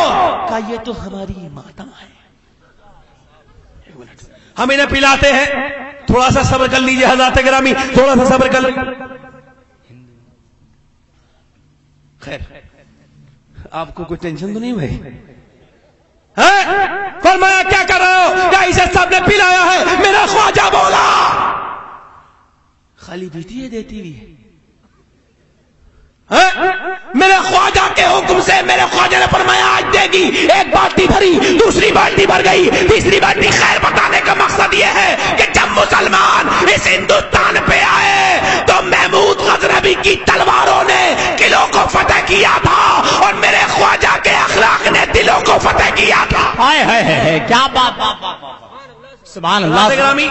کہا یہ تو ہماری ماتا ہے. ہم انہیں پلاتے ہیں. تھوڑا سا صبر کر لیجئے حضرات گرامی, تھوڑا سا صبر کر لیجئے. خیر آپ کو کوئی ٹینشن تو نہیں بھائی؟ فرمایا کیا کر رہے ہو؟ کیا اسے سب نے پلایا ہے؟ میرا خواجہ بولا. خالی پیتی ہے دیتی بھی ہے. میرے خواجہ کے حکم سے میرے خواجہ نے فرمایا آج دے گی. ایک بالٹی بھری, دوسری بالٹی بھر گئی, تیسری بالٹی. خیر بتانے کا مقصد یہ ہے کہ جب مسلمان اس ہندوستان پہ آئے تو محمود غزنوی کی تلواروں نے قلعوں کو فتح کیا تھا اور میرے خواجہ کے اخلاق نے دلوں کو فتح کیا تھا. ہائے ہائے ہائے کیا بات. سبحان اللہ گرامی.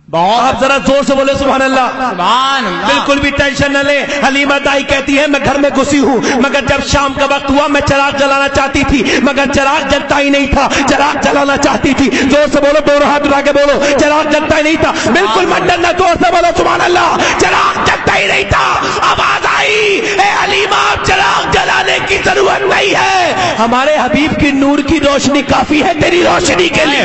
بہت آپ ذرا زور سے بولے سبحان اللہ. سبحان اللہ. بالکل بھی ٹینشن نہ لیں. حلیمہ دائی کہتی ہے میں گھر میں گھسی ہوں, مگر جب شام کا وقت ہوا میں چراغ جلانا چاہتی تھی مگر چراغ جلتا ہی نہیں تھا. چراغ جلانا چاہتی تھی. زور سے بولو, دونوں ہاتھ اٹھا کے بولو. چراغ جلتا ہی نہیں تھا. بالکل منڈن نہ, زور سے بولو سبحان اللہ. چراغ جلتا ہی نہیں تھا. آواز آئی اے حلیمہ چراغ جلانے کی ضرورت نہیں ہے, ہمارے حبیب کی نور کی روشنی کافی ہے تیری روشنی کے لیے.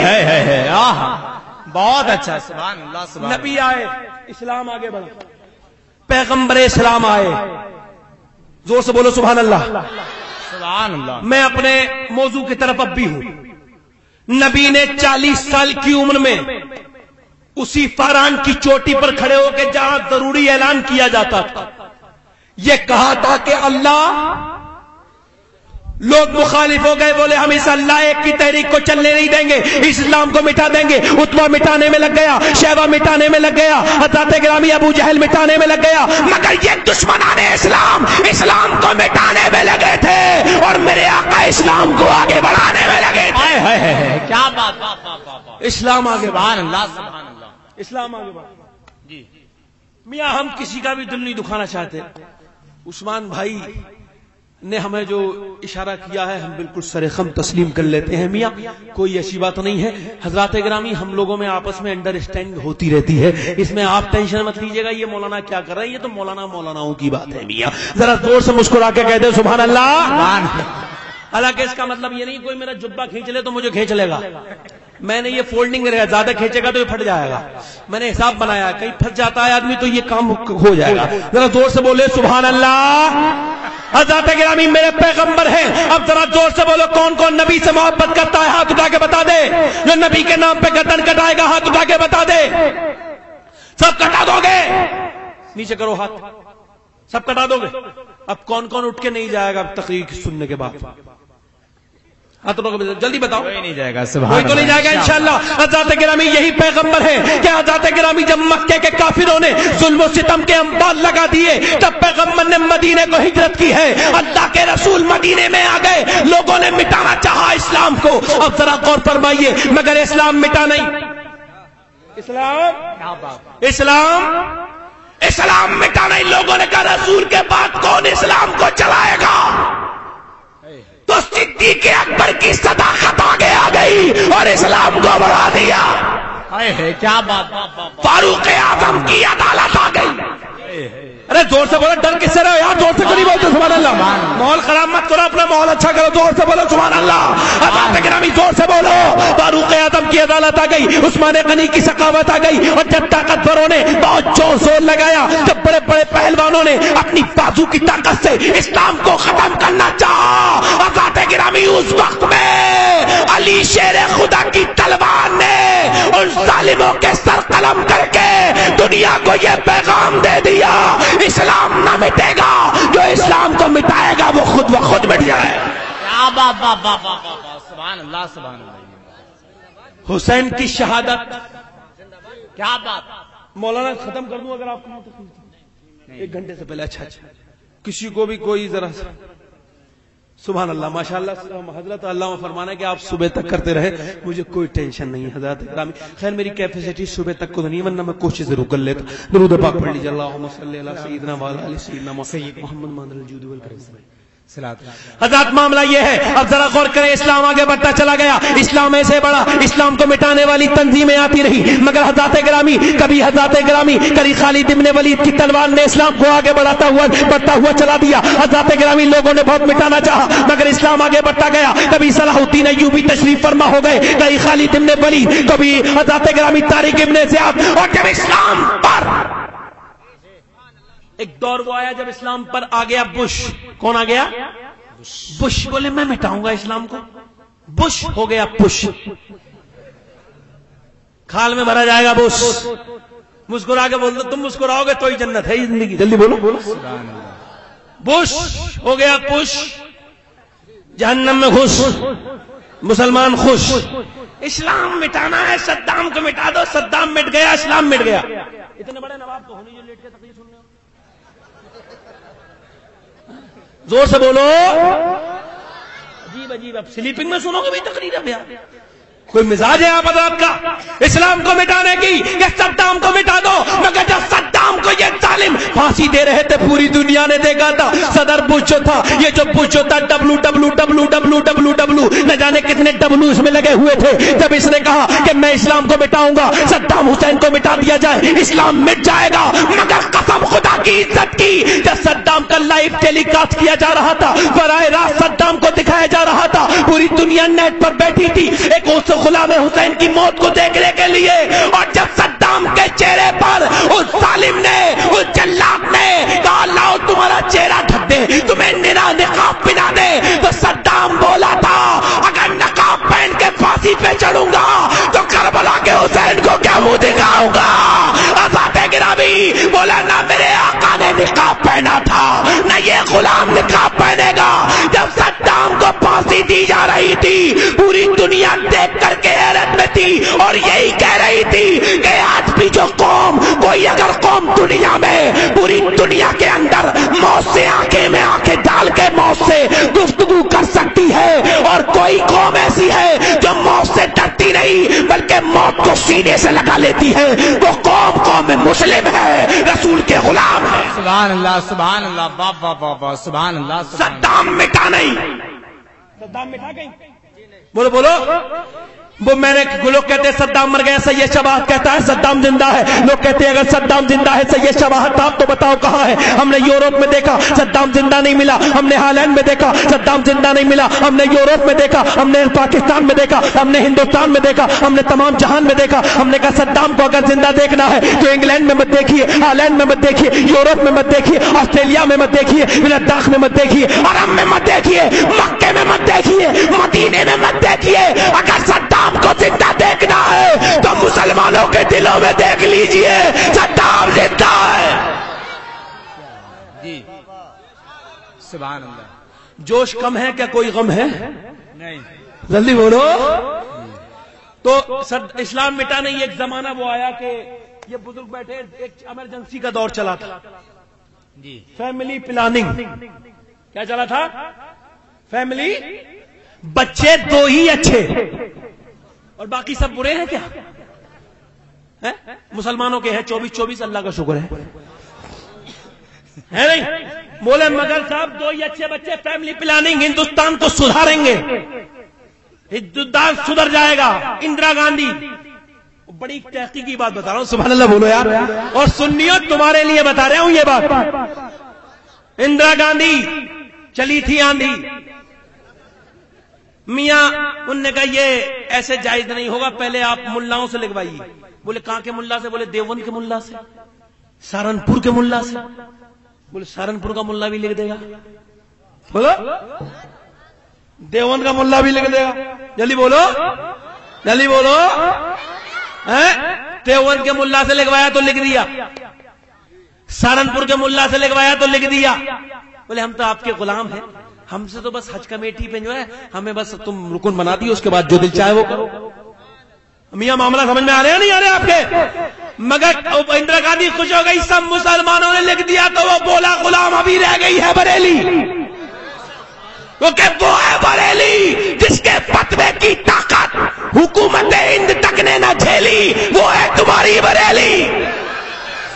بہت اچھا. سبحان اللہ. سبحان نبی آئے, اسلام آگے بڑھا, پیغمبر اسلام آئے. زور سے بولو سبحان اللہ. سبحان اللہ. میں اپنے موضوع کی طرف اب بھی ہوں. نبی نے 40 سال کی عمر میں اسی فاران کی چوٹی پر کھڑے ہو کے جہاں ضروری اعلان کیا جاتا تھا یہ کہا تھا کہ اللہ, لوگ مخالف ہو گئے, بولے ہم اس اللہ ایک کی تحریک کو چلنے نہیں دیں گے, اسلام کو مٹا دیں گے. عتبہ مٹانے میں لگ گیا, شیبہ مٹانے میں لگ گیا, حضرت گرامی ابو جہل مٹانے میں لگ گیا, مگر یہ دشمنان اسلام اسلام کو مٹانے میں لگے تھے اور میرے آقا اسلام کو آگے بڑھانے میں لگے تھے. کیا بات. اسلام آگے. سبحان اللہ. سبحان اللہ. اسلام آگے بڑھا. جی میاں ہم کسی کا بھی دل نہیں دکھانا چاہتے. عثمان بھائی نے ہمیں جو اشارہ کیا ہے ہم بالکل سرخم تسلیم کر لیتے ہیں. میاں کوئی ایسی بات نہیں ہے. حضرات گرامی ہم لوگوں میں آپس میں انڈرسٹینڈ ہوتی رہتی ہے, اس میں آپ ٹینشن مت لیجیے گا یہ مولانا کیا کر رہے ہیں, یہ تو مولاناؤں کی بات ہے. میاں ذرا زور سے مسکرا کے کہتے سبحان اللہ. حالانکہ اس کا مطلب یہ نہیں کوئی میرا جبہ کھینچ لے تو مجھے کھینچ لے گا. میں نے یہ فولڈنگ رہا, زیادہ کھینچے گا تو یہ پھٹ جائے گا. میں نے حساب بنایا کہیں پھٹ جاتا ہے آدمی تو یہ کام ہو جائے گا. ذرا زور سے بولے سبحان اللہ. حضرات گرامی میرے پیغمبر ہیں. اب ذرا زور سے بولو کون کون نبی سے محبت کرتا ہے ہاتھ اٹھا کے بتا دے. جو نبی کے نام پہ گردن کٹائے گا ہاتھ اٹھا کے بتا دے. سب کٹا دو گے؟ نیچے کرو ہاتھ. سب کٹا دو گے؟ اب کون کون اٹھ کے نہیں جائے گا تقریر سننے کے بعد؟ ہاتھ جلدی بتاؤ. کوئی نہیں جائے گا. کوئی تو نہیں جائے گا انشاءاللہ. حضرات گرامی یہی پیغمبر ہیں کہ حضرات گرامی جب مکے کے کافروں نے ظلم و ستم کے انبار لگا دیے تب پیغمبر نے مدینے کو ہجرت کی ہے. اللہ کے رسول مدینے میں آ گئے, لوگوں نے مٹانا چاہا اسلام کو. اب ذرا غور فرمائیے, مگر اسلام مٹا نہیں. اسلام مٹا نہیں. لوگوں نے کہا رسول کے بعد کون اسلام کو چلائے گا؟ تو صدیق اکبر کی صداقت آگے آ گئی اور اسلام کو بڑھا دیا. کیا بات. فاروق اعظم کی عدالت آ گئی. ارے زور سے بولو, ڈر کس سے رہے یار, زور سے کیوں نہیں بولتے سبحان اللہ. ماحول خراب مت کرو, اپنا ماحول اچھا کرو. زور سے بولو سبحان اللہ. حضرات گرامی زور سے بولو. فاروق اعظم کی عدالت آ گئی, عثمان غنی کی سخاوت آ گئی, اور جب طاقتوروں نے بہت زور لگایا, جب بڑے بڑے پہلوانوں نے اپنی بازو کی طاقت سے اسلام کو ختم کرنا چاہا, حضرات گرامی اس وقت میں علی شیر خدا کی تلوار نے ان ظالموں کے سر قلم کر کے دنیا کو یہ پیغام دے دیا, اسلام نہ مٹے گا, جو اسلام کو مٹائے گا وہ خود بخود مٹ جائے. سبحان اللہ. سبحان اللہ. حسین کی شہادت. کیا بات. مولانا ختم کر دوں اگر آپ کو 1 گھنٹے سے پہلے. اچھا کسی کو بھی کوئی ذرا سبحان اللہ ماشاء اللہ. حضرت اللہ فرمانا کہ آپ صبح تک کرتے رہے, مجھے کوئی ٹینشن نہیں ہے حضرات گرامی. خیر میری کیپیسٹی صبح تک کو نہیں, ورنہ میں کوشش ضرور کر لیتا. درود پاک پڑھ لیجیے. اللہم صلی علی سیدنا و علی سیدنا محمد مادر الجود والکرم. حضرات معاملہ یہ ہے، اب ذرا غور کریں، اسلام آگے بڑھتا چلا گیا، اسلام ایسے بڑھا، اسلام کو مٹانے والی تنظیمیں آتی رہی، مگر حضرات گرامی کبھی خالد ابن ولید کی تلوار نے اسلام کو آگے بڑھتا ہوا چلا دیا۔ حضرات گرامی لوگوں نے بہت مٹانا چاہا مگر اسلام آگے بڑھتا گیا، کبھی صلاح الدین ایوبی تشریف فرما ہو گئے، کبھی خالد ابن ولید، کبھی حضرات گرامی طارق ابن زیاد، اور جب اسلام پر ایک دور وہ آیا جب اسلام پر آ گیا بش۔ کون آ گیا؟ بش بولے میں مٹاؤں گا اسلام کو، بش ہو گیا پش، کھال میں بھرا جائے گا بش۔ مسکرا کے بول دو، تم مسکراؤ گے تو ہی جنت ہے زندگی، جلدی بولو۔ بش ہو گیا پش، جہنم میں خوش، مسلمان خوش۔ اسلام مٹانا ہے، صدام کو مٹا دو، صدام مٹ گیا، اسلام مٹ گیا۔ اتنے بڑے نواب تو ہونی جو لیٹ کے تقریر سن رہے ہو، زور سے بولو۔ عجیب اب سلیپنگ میں سنو گے بھائی تقریر اب یار، کوئی مزاج ہے آپ حضرات کا اسلام کو مٹانے کی کہ صدام کو مٹا دو؟ مگر جب صدام کو یہ ظالم پھانسی دے رہے تھے پوری دنیا نے دیکھا تھا، صدر بش جو تھا، یہ جو بش جو تھا WWW نہ جانے کتنے ڈبلو اس میں لگے ہوئے تھے۔ جب اس نے کہا کہ میں اسلام کو مٹاؤں گا، صدام حسین کو مٹا دیا جائے، اسلام مٹ جائے گا، مگر قسم خدا کی عزت کی، جب صدام کا لائیو ٹیلی کاسٹ کیا جا رہا تھا، براہ راست صدام کو دکھایا جا رہا تھا، پوری دنیا نیٹ پر بیٹھی تھی ایک غلام حسین کی موت کو دیکھنے کے لیے، اور جب صدام کے چہرے پر اس ظالم نے، اس جلاد نے کہا لاؤ تمہارا چہرہ ڈھک دے، تمہیں نقاب پہنا دے، تو صدام بولا تھا اگر نقاب پہن کے پھانسی پہ چڑھوں گا تو کربلا کے حسین کو کیا منہ دکھاؤں گا؟ آزاد گرامی بولا نہ میرے آقا نے نقاب پہنا تھا نہ یہ غلام نقاب پہنے گا۔ جب صدام کو پھانسی دی جا رہی تھی پوری دنیا دیکھ کر کے حیرت میں تھی اور یہی کہہ رہی تھی کہ آج بھی جو قوم، کوئی اگر قوم دنیا میں، پوری دنیا کے اندر موت سے آنکھیں میں آنکھیں ڈال کے موت سے گفتگو کر سکتی ہے، اور کوئی قوم ایسی ہے جو موت سے ڈرتی نہیں بلکہ موت کو سینے سے لگا لیتی ہے، وہ قوم مسلم ہے، رسول کے غلام ہے۔ سبحان اللہ، سبحان اللہ، واہ واہ واہ واہ، سبحان اللہ۔ صدام مٹا نہیں، صدام مٹا گئی، بولو بولو۔ وہ میں نے، لوگ کہتے ہیں صدام مر گیا، سید شواہد کہتا ہے صدام زندہ ہے، لوگ کہتے ہیں اگر صدام زندہ ہے سید شواہد آپ تو بتاؤ کہاں ہے؟ ہم نے یورپ میں دیکھا صدام زندہ نہیں ملا، ہم نے ہالینڈ میں دیکھا صدام زندہ نہیں ملا، ہم نے یورپ میں دیکھا، ہم نے پاکستان میں دیکھا، ہم نے ہندوستان میں دیکھا، ہم نے تمام جہان میں دیکھا۔ ہم نے کہا صدام کو اگر زندہ دیکھنا ہے تو انگلینڈ میں مت دیکھیے، ہالینڈ میں مت دیکھیے، یورپ میں مت دیکھیے، آسٹریلیا میں مت دیکھیے، لداخ میں مت دیکھیے، عرب میں مت دیکھیے، مکے میں مت دیکھیے، مدینے میں مت دیکھیے۔ اگر صدام کو زندہ دیکھنا ہے تو مسلمانوں کے دلوں میں دیکھ لیجئے، صدام زندہ ہے۔ جی سبحان اللہ۔ جوش کم ہے کیا کوئی غم ہے؟ نہیں، جلدی بولو۔ تو اسلام مٹا نہیں، ایک زمانہ وہ آیا کہ یہ بزرگ بیٹھے، ایک ایمرجنسی کا دور چلا تھا، جی فیملی پلاننگ۔ کیا چلا تھا؟ فیملی، بچے دو ہی اچھے اور باقی سب برے ہیں کیا؟ مسلمانوں کے ہیں 24 اللہ کا شکر ہے نہیں؟ بولے مگر صاحب دو ہی اچھے بچے، فیملی پلاننگ، ہندوستان کو سدھاریں گے، ہندوستان سدھر جائے گا۔ اندرا گاندھی، بڑی تحقیقی بات بتا رہا ہوں، سبحان اللہ بولو یار، اور سنیو تمہارے لیے بتا رہا ہوں یہ بات۔ اندرا گاندھی چلی تھی آندھی، میاں ان نے کہا یہ ایسے جائز نہیں ہوگا، پہلے آپ ملاؤں سے لکھوائیے۔ بولے کہاں کے ملا سے؟ بولے دیوبند کے ملا سے، سہارنپور کے ملا سے۔ بولے سہارنپور کا ملا بھی لکھ دے گا، بولو دیوبند کا ملا بھی لکھ دے گا، جلدی بولو جلدی بولو۔ دیوبند کے ملا سے لکھوایا تو لکھ دیا، سہارنپور کے ملا سے لکھوایا تو لکھ دیا۔ بولے ہم تو آپ کے غلام ہیں، ہم سے تو بس حج کمیٹی پہ جو ہے ہمیں بس تم رکن بنا دی، اس کے بعد جو دل چاہے وہ کرو۔ میاں معاملہ سمجھ میں آ رہے ہیں نہیں آ رہے آپ کے؟ مگر اندرا گاندھی خوش ہو گئی، سب مسلمانوں نے لکھ دیا تو وہ بولا غلام ابھی رہ گئی ہے بریلی، کیونکہ وہ ہے بریلی جس کے فتوے کی طاقت حکومت ہند تک نے نہ جھیلی، وہ ہے تمہاری بریلی۔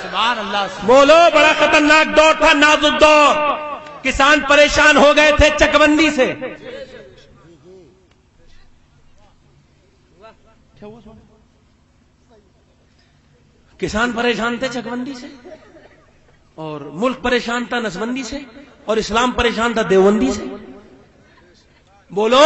سبحان اللہ۔ بولو، بڑا خطرناک دور تھا، نازک دور، کسان پریشان ہو گئے تھے چکبندی سے. کسان پریشان تھے چکبندی سے, اور ملک پریشان تھا نسبندی سے, اور اسلام پریشان تھا دیوبندی سے. بولو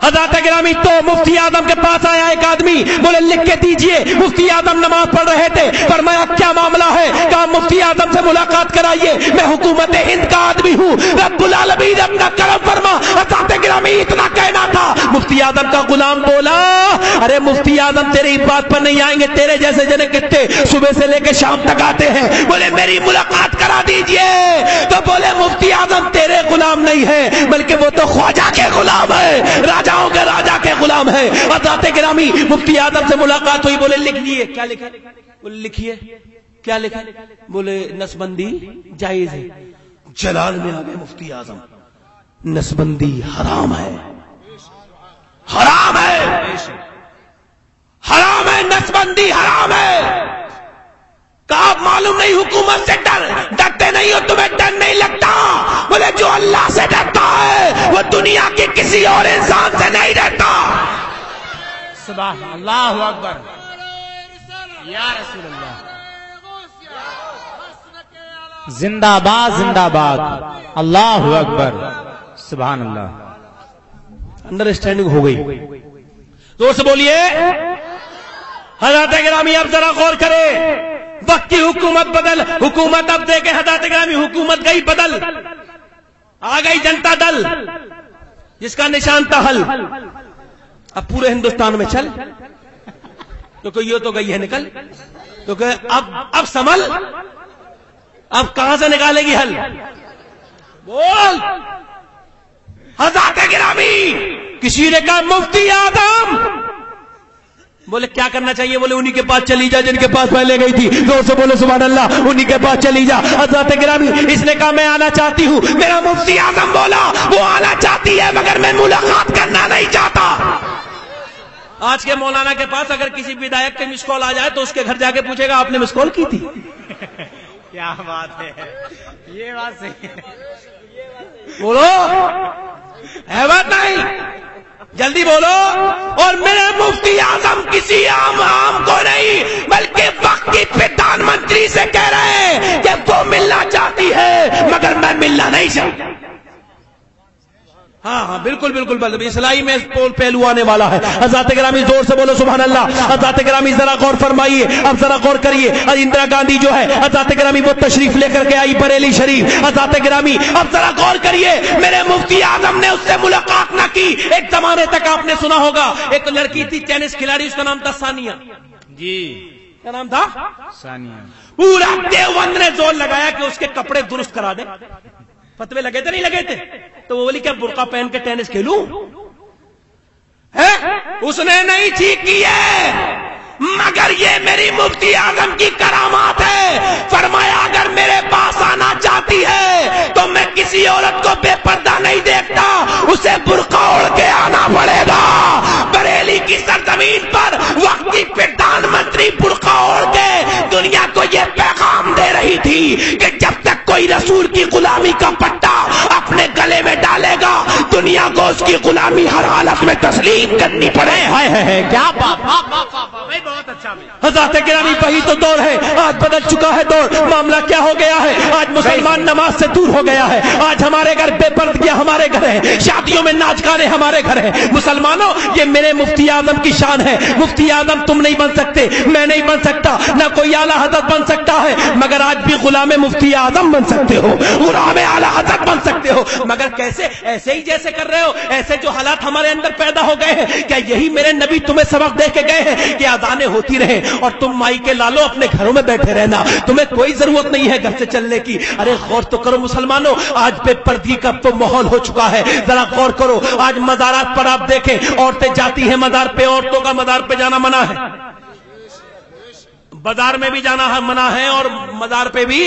حضرت گرامی. تو مفتی اعظم کے پاس آیا ایک آدمی, بولے لکھ کے دیجئے. مفتی اعظم نماز پڑھ رہے تھے, فرمایا کیا معاملہ ہے؟ کہا مفتی اعظم سے ملاقات کرائیے, میں حکومت ہند کا آدمی ہوں, رب العالمین اپنا کرم فرما. حضرت گرامی اتنا کہنا تھا. مفتی اعظم کا غلام بولا ارے مفتی اعظم تیری بات پر نہیں آئیں گے, تیرے جیسے جنے کتنے صبح سے لے کے شام تک آتے ہیں. بولے میری ملاقات کرا دیجئے. تو بولے مفتی اعظم تیرے غلام نہیں ہے بلکہ وہ تو خواجہ کے غلام ہے, راجاؤں کے راجا کے غلام ہے. حضرات گرامی مفتی اعظم سے ملاقات ہوئی. بولے لکھ لیے. کیا لکھا؟ بولے لکھیے. کیا لکھا؟ بولے نسبندی جائز ہے. جلال میں آ گئے مفتی اعظم, نسبندی حرام ہے, حرام ہے, حرام ہے, نسبندی حرام ہے. کہا معلوم نہیں حکومت سے ڈرتے نہیں ہو, تمہیں ڈر نہیں لگتا. بولے جو اللہ سے ڈرتا ہے وہ دنیا کے کسی اور انسان سے نہیں ڈرتا. سبحان اللہ اکبر یا رسول اللہ. زندہ باد زندہ باد, اللہ اکبر, سبحان اللہ. انڈرسٹینڈنگ ہو گئی. زور سے بولیے. حضرات گرامی اب ذرا غور کرے. وقت کی حکومت بدل, حکومت اب دیکھیں حضرات گرامی حکومت گئی بدل, آ گئی جنتا دل جس کا نشان تھا حل. اب پورے ہندوستان میں چل, تو یہ تو گئی ہے نکل, تو کہ اب سنبھل, اب کہاں سے نکالے گی حل؟ بول. حضرات گرامی کسی نے کہا مفتی اعظم, بولے کیا کرنا چاہیے؟ بولے انہی کے پاس چلی جا جن کے پاس پہلے گئی تھی. زور سے بولے سبحان اللہ, انہی کے پاس چلی جا. حضرات گرامی اس نے کہا میں آنا چاہتی ہوں. میرا مفتی اعظم بولا وہ آنا چاہتی ہے مگر میں ملاقات کرنا نہیں چاہتا. آج کے مولانا کے پاس اگر کسی ودایک کے مس کال آ جائے تو اس کے گھر جا کے پوچھے گا آپ نے مس کال کی تھی؟ کیا بات ہے, یہ بات صحیح ہے. بولو ہے بات نہیں, جلدی بولو. اور میرے مفتی اعظم کسی عام کو نہیں بلکہ وقت کی پردھان منتری سے کہہ رہے ہیں کہ وہ ملنا چاہتی ہے مگر میں ملنا نہیں چاہتا. ہاں بالکل بالکل, اسلائی میں پہلو آنے والا ہے. حضرات گرامی زور سے بولو سبحان اللہ. حضرات گرامی ذرا غور فرمائیے, اب ذرا غور کریے. اندرا گاندھی جو ہے حضرات گرامی وہ تشریف لے کر کے آئی بریلی شریف. حضرات گرامی اب ذرا غور کریے, میرے مفتی اعظم نے اس سے ملاقات نہ کی. ایک زمانے تک آپ نے سنا ہوگا ایک لڑکی تھی ٹینس کھلاڑی, اس کا نام تھا ثانیہ. جی کیا نام تھا؟ ثانیہ. پورا دیوبند نے زور لگایا کہ اس کے کپڑے درست کرا دے. فتوے لگے تھے نہیں لگے تھے؟ تو وہ بولی کیا برقع پہن کے ٹینس کھیلوں؟ اس نے نہیں ٹھیک کی ہے مگر یہ میری مفتی اعظم کی کرامات ہے. فرمایا اگر میرے پاس آنا چاہتی ہے تو میں کسی عورت کو بے پردہ نہیں دیکھتا, اسے برقع اوڑھ کے آنا پڑے گا. بریلی کی سرزمین پر وقت کی پردھان منتری برقع اوڑھ کے دنیا کو یہ پیغام دے رہی تھی کہ جب تک کوئی رسول کی غلامی کا پٹا اپنے گلے میں ڈالے گا دنیا کو اس کی غلامی ہر حالت میں تسلیم کرنی پڑے. کیا بہت اچھا. حضرات گرامی وہی تو دور ہے, آج بدل چکا ہے دور. معاملہ کیا ہو گیا ہے؟ آج مسلمان نماز سے دور ہو گیا ہے. آج ہمارے گھر بے پردگیاں ہمارے گھر ہیں, شادیوں میں ناچ گانے ہمارے گھر ہیں. مسلمانوں یہ میرے مفتی اعظم کی شان ہے. مفتی اعظم تم نہیں بن سکتے, میں نہیں بن سکتا, نہ کوئی اعلیٰ حضرت بن سکتا ہے, مگر آج بھی غلام مفتی اعظم بن سکتے ہو, غلام اعلیٰ حضرت بن سکتے ہو. مگر کیسے؟ ایسے ہی جیسے کر رہے ہو, ایسے جو حالات ہمارے اندر پیدا ہو گئے ہیں. کیا یہی میرے نبی تمہیں سبق دے کے گئے ہیں کہ اذانیں ہوتی رہے اور تم مائی کے لالو اپنے گھروں میں بیٹھے رہنا, تمہیں کوئی ضرورت نہیں ہے گھر سے چلنے کی؟ ارے غور تو کرو مسلمانوں, آج بے پردگی کا تو ماحول ہو چکا ہے. ذرا غور کرو, آج مزارات پر آپ دیکھیں عورتیں جاتی ہیں مزار پہ, عورتوں کا مزار پہ جانا منع ہے, بازار میں بھی جانا منع ہے اور مزار پہ بھی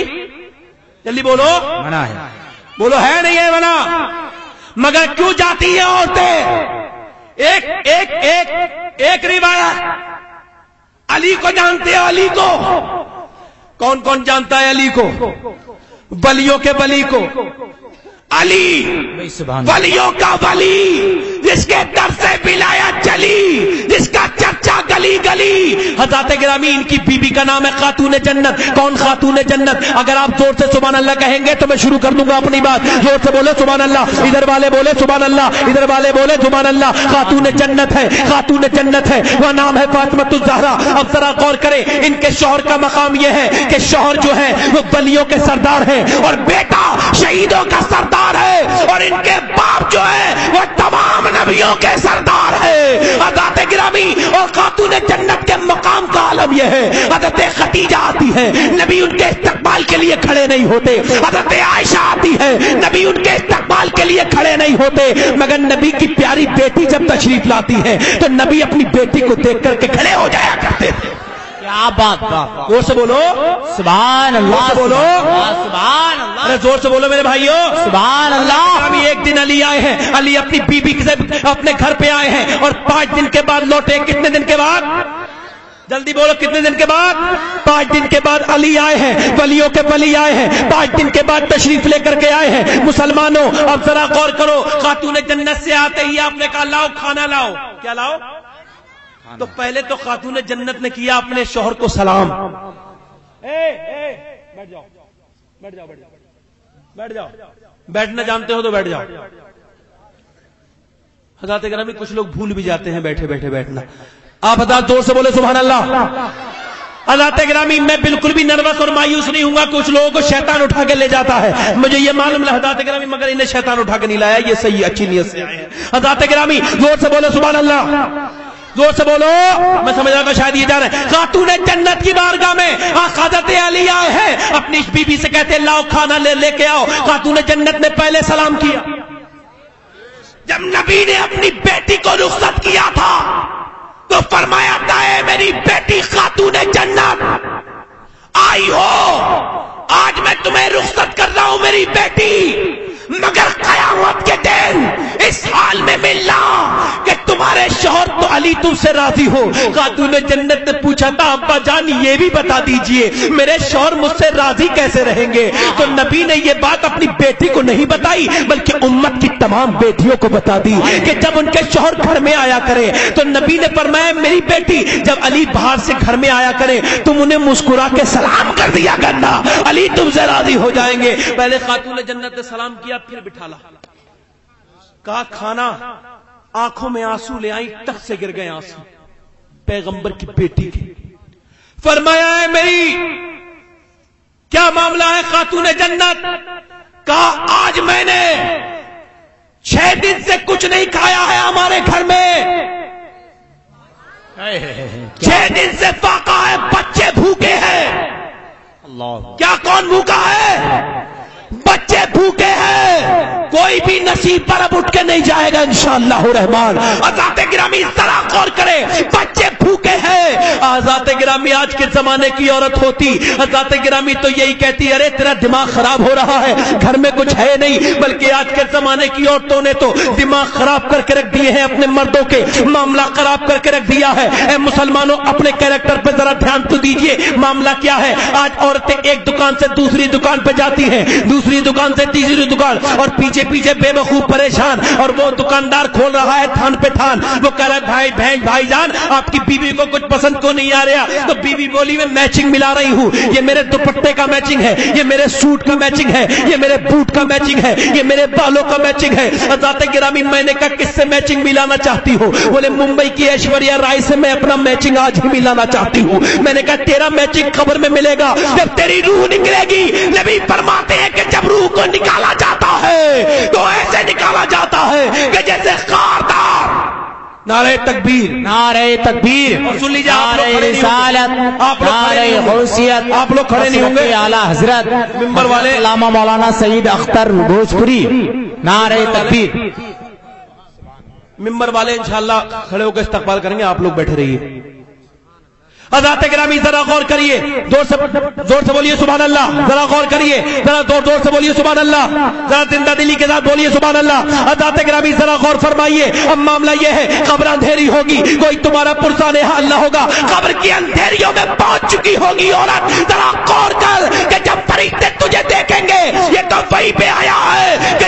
جلدی بولو منع ہے. بولو ہے نہیں ہے منع, مگر کیوں جاتی ہیں عورتیں؟ ایک ایک ایک ایک روایت, علی کو جانتے ہیں؟ علی کو کون کون جانتا ہے؟ علی کو, بلیوں کے بلی کو. علی ولیوں کا ولی، جس کے در سے ولایت چلی، جس کا چرچا گلی گلی۔ حضرات گرامی ان کی بیوی کا نام ہے خاتون جنت۔ کون خاتون جنت؟ اگر آپ زور سے سبحان اللہ کہیں گے تو میں شروع کر دوں گا اپنی بات۔ زور سے بولے سبحان اللہ، ادھر والے بولے سبحان اللہ، ادھر والے بولے سبحان اللہ۔ خاتون جنت ہے، خاتون جنت ہے، وہ نام ہے فاطمہ الزہرا۔ اب ذرا غور کریں، ان کے شوہر کا مقام یہ ہے کہ شوہر جو ہے وہ ولیوں کے سردار ہیں اور بیٹا شہیدوں کا سردار ہے، اور ان کے باپ جو ہے وہ تمام نبیوں کے سردار ہے۔ حضرات گرامی اور خاتون جنت کے مقام کا عالم یہ ہے، حضرت خدیجہ آتی ہے، نبی ان کے استقبال کے لیے کھڑے نہیں ہوتے۔ حضرت عائشہ آتی ہے، نبی ان کے استقبال کے لیے کھڑے نہیں ہوتے، مگر نبی کی پیاری بیٹی جب تشریف لاتی ہے تو نبی اپنی بیٹی کو دیکھ کر کے کھڑے ہو جایا کرتے تھے۔ کیا بات! زور سے بولو سبحان اللہ، بولو سبحان اللہ، ارے زور سے بولو میرے بھائیو، سبحان اللہ۔ ابھی ایک دن علی آئے ہیں، علی اپنی بیوی سے اپنے گھر پہ آئے ہیں اور 5 دن کے بعد لوٹے۔ کتنے دن کے بعد؟ جلدی بولو، کتنے دن کے بعد؟ 5 دن کے بعد علی آئے ہیں، ولیوں کے ولی آئے ہیں، 5 دن کے بعد تشریف لے کر کے آئے ہیں۔ مسلمانوں اب ذرا غور کرو، خاتون جنت سے آتے ہی آپ نے کہا لاؤ کھانا لاؤ۔ کیا لاؤ؟ تو پہلے تو خاتون جنت نے کیا اپنے شوہر کو سلام۔ بیٹھ جاؤ، بیٹھ جاؤ، بیٹھ جاؤ، بیٹھنا جانتے ہو تو بیٹھ جاؤ۔ حضرات گرامی کچھ لوگ بھول بھی جاتے ہیں بیٹھے بیٹھے بیٹھنا۔ آپ حضرات زور سے بولے سبحان اللہ۔ حضرات گرامی میں بالکل بھی نروس اور مایوس نہیں ہوں گا، کچھ لوگوں کو شیطان اٹھا کے لے جاتا ہے، مجھے یہ معلوم ہے حضرات گرامی، مگر انہیں شیطان اٹھا کے نہیں لایا، یہ صحیح اچھی نیت سے آئے ہیں۔ حضرات گرامی زور سے بولے سبحان اللہ، زور سے بولو۔ میں سمجھ رہا تھا شاید یہ جا رہے ہیں خاتون جنت کی بارگاہ میں۔ حضرت علی آئے ہیں، اپنی بیوی سے کہتے لاؤ کھانا لے کے آؤ۔ خاتون جنت نے پہلے سلام کیا۔ جب نبی نے اپنی بیٹی کو رخصت کیا تھا تو فرمایا تھا اے میری بیٹی خاتون جنت آئی ہو، آج میں تمہیں رخصت کر رہا ہوں میری بیٹی، مگر قیامت کے دن اس حال میں ملنا کہ تمہارے شوہر تو علی تم سے راضی ہو۔ خاتون جنت نے پوچھا تھا ابا جان یہ بھی بتا دیجئے میرے شوہر مجھ سے راضی کیسے رہیں گے؟ تو نبی نے یہ بات اپنی بیٹی کو نہیں بتائی بلکہ امت کی تمام بیٹیوں کو بتا دی کہ جب ان کے شوہر گھر میں آیا کرے تو نبی نے فرمایا میری بیٹی جب علی باہر سے گھر میں آیا کرے تم انہیں مسکرا کے سلام کر دیا کرنا، علی تم سے راضی ہو جائیں گے۔ پہلے خاتون جنت نے سلام کیا، پھر بٹھا لا، کہا کھانا، آنکھوں میں آنسو لے آئی، ٹک سے گر گئے آنسو پیغمبر کی بیٹی کے۔ فرمایا ہے میری کیا معاملہ ہے خاتون جنت؟ کہا آج میں نے 6 دن سے کچھ نہیں کھایا ہے ہمارے گھر میں، 6 دن سے فاقہ ہے، بچے بھوکے ہیں۔ کیا کون بھوکا ہے؟ بچے بھوکے ہیں، کوئی بھی نصیب پر اب اٹھ کے نہیں جائے گا انشاءاللہ الرحمن۔ حضرات گرامی ذرا غور کریں، بچے بھوکے ہیں۔ حضرات گرامی آج کے زمانے کی عورت ہوتی حضرات گرامی تو یہی کہتی ارے تیرا دماغ خراب ہو رہا ہے، گھر میں کچھ ہے نہیں، بلکہ آج کے زمانے کی عورتوں نے تو دماغ خراب کر کے رکھ دیے ہیں، اپنے مردوں کے معاملہ خراب کر کے رکھ دیا ہے۔ اے مسلمانوں اپنے کیریکٹر پہ ذرا دھیان تو دیجئے، معاملہ کیا ہے؟ آج عورتیں ایک دکان سے دوسری دکان پہ جاتی ہیں، دوسری دکان سے تیسری دکان، اور پیچھے پیچھے بے وقوف پریشان، اور وہ دکاندار کھول رہا ہے تھان پہ تھان، وہ کہہ رہا ہے بھائی جان آپ کی بیوی کو کچھ پسند کو نہیں آ رہا، تو بیوی بولی میں میچنگ ملا رہی ہوں، یہ میرے دوپٹے کا میچنگ ہے، یہ میرے سوٹ کا میچنگ ہے، یہ میرے بوٹ کا میچنگ ہے، یہ میرے بالوں کا میچنگ ہے۔ حضرات گرامی میں نے کہا کس سے میچنگ ملانا چاہتی ہو؟ بولے ممبئی کی ایشوریا رائے سے میں اپنا میچنگ آج ہی ملانا چاہتی ہوں۔ میں نے کہا تیرا میچنگ قبر میں ملے گا جب تیری روح نکلے گی۔ نبی فرماتے ہیں کہ جب روح کو نکالا جاتا ہے تو ایسے نکالا جاتا ہے کہ جیسے خاردار۔ نعرہ تکبیر، نعرہ تکبیر، اور سن لیجیے نعرہ رسالت، نعرہ حیثیت، آپ لوگ کھڑے نہیں ہوں گے، اعلیٰ حضرت ممبر والے علامہ مولانا سعید اختر بھوجپوری، نعرہ تکبیر۔ ممبر والے انشاءاللہ کھڑے ہو کے استقبال کریں گے، آپ لوگ بیٹھے رہیے۔ حضرات گرامی ذرا غور کریے، زور سے بولیے سبحان اللہ، ذرا غور کریے، ذرا زور سے بولیے سبحان اللہ، ذرا زندہ دلی کے ساتھ بولیے سبحان اللہ۔ حضرات گرامی ذرا غور فرمائیے، اب معاملہ یہ ہے قبر اندھیری ہوگی، کوئی تمہارا پرسان حال نہ ہوگا، قبر کی اندھیریوں میں پہنچ چکی ہوگی عورت۔ ذرا غور کر کہ جب فرشتے تجھے دیکھیں گے، یہ تو وہی پہ آیا ہے کہ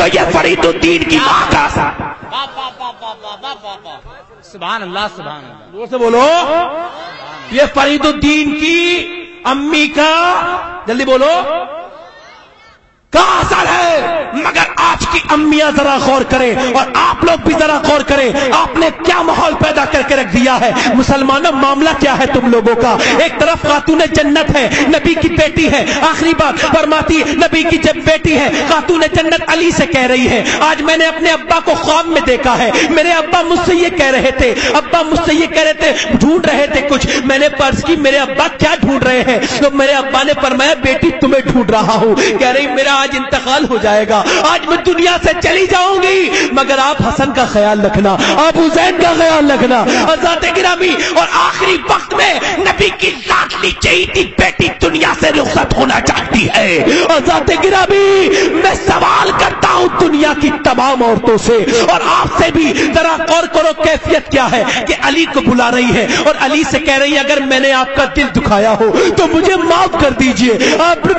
تو یہ فرید الدین کی ماں کا اثر. سبحان اللہ سبحان اللہ. زور سے بولو. یہ فرید الدین کی امی کا, جلدی بولو, کا اثر ہے. مگر آج کی امیاں ذرا غور کریں اور آپ لوگ بھی ذرا غور کریں, آپ نے کیا ماحول پیدا کر کے رکھ دیا ہے. مسلمانوں معاملہ کیا ہے تم لوگوں کا؟ ایک طرف خاتون جنت ہے, نبی کی بیٹی ہے, آخری بات فرماتی نبی کی جب بیٹی ہے خاتون جنت علی سے کہہ رہی ہے. آج میں نے اپنے ابا کو خواب میں دیکھا ہے, میرے ابا مجھ سے یہ کہہ رہے تھے, ابا مجھ سے یہ کہہ رہے تھے, ڈھونڈ رہے تھے کچھ. میں نے فرض کی میرے ابا کیا ڈھونڈ رہے ہیں, تو میرے ابا نے فرمایا بیٹی تمہیں ڈھونڈ رہا ہوں. کہہ رہی میرا آج انتقال ہو جائے گا, آج میں دنیا سے چلی جاؤں گی, مگر آپ حسن کا خیال رکھنا, آپ حسین کا خیال رکھنا. حضرات گرامی, اور آخری وقت میں نبی کی لاڈلی چہیتی بیٹی دنیا سے رخصت ہونا چاہتی ہے. حضرات گرامی, میں سوال کرتا ہوں دنیا کی تمام عورتوں سے اور آپ سے بھی, ذرا غور کرو کیفیت کیا ہے کہ علی کو بلا رہی ہے اور علی سے کہہ رہی ہے اگر میں نے آپ کا دل دکھایا ہو تو مجھے معاف کر دیجئے,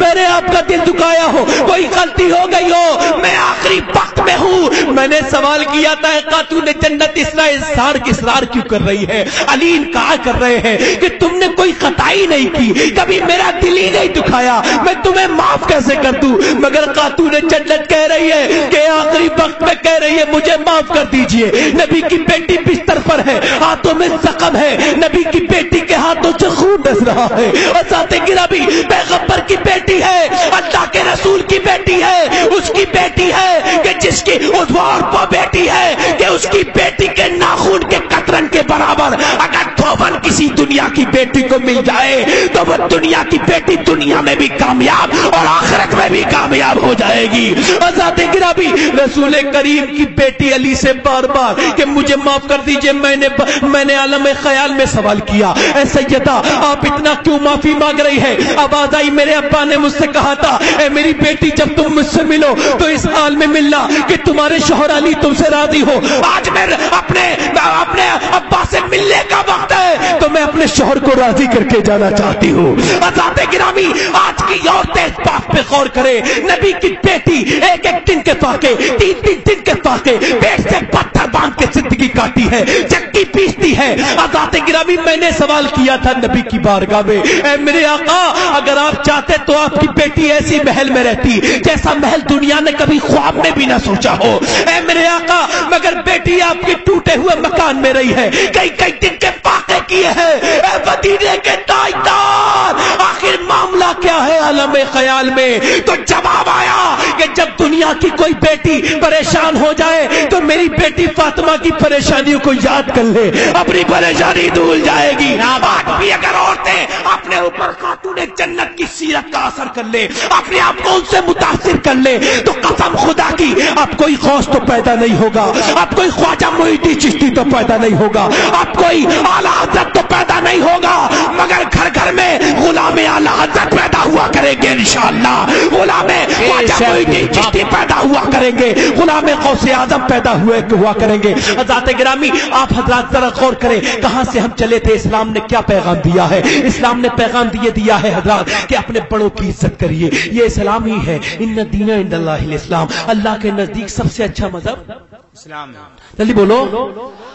میں نے آپ کا دل دکھایا ہو, کوئی غلطی ہو گئی ہو, میں آخری وقت میں ہوں. میں نے سوال کیا تھا خاتون جنت اصرار کیوں کر رہی ہے؟ علی انکار کر رہے ہیں کہ تم نے کوئی خطا ہی نہیں کی, کبھی میرا دل ہی نہیں دکھایا, میں تمہیں معاف کیسے کر دوں؟ مگر خاتون جنت کہہ رہی ہے کہ آخری وقت میں کہہ رہی ہے مجھے معاف کر دیجئے. نبی کی بیٹی بستر پر ہے, ہاتھوں میں زخم ہے, نبی کی بیٹی کے ہاتھوں سے خون بہہ رہا ہے. اور ساتھ گرامی, پیغمبر کی بیٹی ہے, اللہ کے رسول کی بیٹی ہے, اس کی بیٹی ہے کہ جس کی ادوار وہ بیٹی ہے کہ اس کی بیٹی کے ناخون کے قطرن کے برابر اگر دھوبن کسی دنیا کی بیٹی کو مل جائے تو وہ دنیا کی بیٹی دنیا میں بھی کامیاب اور آخرت میں بھی کامیاب ہو جائے گی. ذات گرامی, رسول کریم کی بیٹی علی سے بار بار کہ مجھے معاف کر دیجئے, میں نے عالم خیال میں سوال کیا, اے سیدہ آپ اتنا کیوں معافی مانگ رہی ہے؟ آواز آئی میرے ابا نے مجھ سے کہا تھا اے میری بیٹی جب تم مجھ سے ملو تو اس حال میں ملنا کہ تمہارے شوہر علی تم سے راضی ہو. آج میں اپنے ابا سے ملنے کا وقت ہے تو میں اپنے شوہر کو راضی کر کے جانا چاہتی ہوں. حضرات گرامی, آج کی عورتیں اس بات پہ غور کرے, نبی کی بیٹی ایک ایک دن کے فاقے, تین دن کے فاقے, پیٹ سے پتھر باندھ کے زندگی کاٹی ہے, چکی پیستی ہے. حضرات گرامی, میں نے سوال کیا تھا نبی کی بارگاہ میں, اے میرے آقا اگر آپ چاہتے تو آپ کی بیٹی ایسی محل میں رہتی جیسا محل دنیا نے کبھی خواب میں بھی نہ سوچا ہو. اے میرے آقا, مگر بیٹی آپ کی ٹوٹے ہوئے مکان میں رہی ہے, کئی دن کے فاقے کیے ہیں. اے مدینے کے تاجدار, آخر معاملہ کیا ہے عالم خیال میں؟ تو جواب آیا کہ جب دنیا کی کوئی بیٹی پریشان ہو جائے تو میری بیٹی فاطمہ کی پریشانیوں کو یاد کر لے, اپنی پریشانی دھول جائے گی. آج بھی اگر عورتیں اپنے اوپر خاتون جنت کی سیرت کا اثر کر لے, اپنے آپ کو ان سے متاثر کر لے, تو قسم خدا کی اب کوئی غوث تو پیدا نہیں ہوگا, اب کوئی خواجہ محی الدین چشتی تو پیدا نہیں ہوگا, اب کوئی اعلیٰ حضرت تو پیدا نہیں ہوگا, مگر گھر گھر میں غلام اعلیٰ حضرت پیدا ہوا کریں گے انشاءاللہ. غلام خواجہ محی الدین چشتی پیدا ہوا کریں گے, غلام غوث اعظم پیدا ہوا کریں گے. حضرات گرامی, آپ حضرات ذرا غور کریں کہاں سے ہم چلے تھے, اسلام نے کیا پیغام دیا ہے. اسلام نے پیغام دیا ہے حضرات کہ اپنے بڑوں کی عزت کریے, یہ اسلام ہی ہے. ان الدین عند اللہ الاسلام, اللہ کے نزدیک سب سے اچھا مذہب اسلام. جلدی بولو,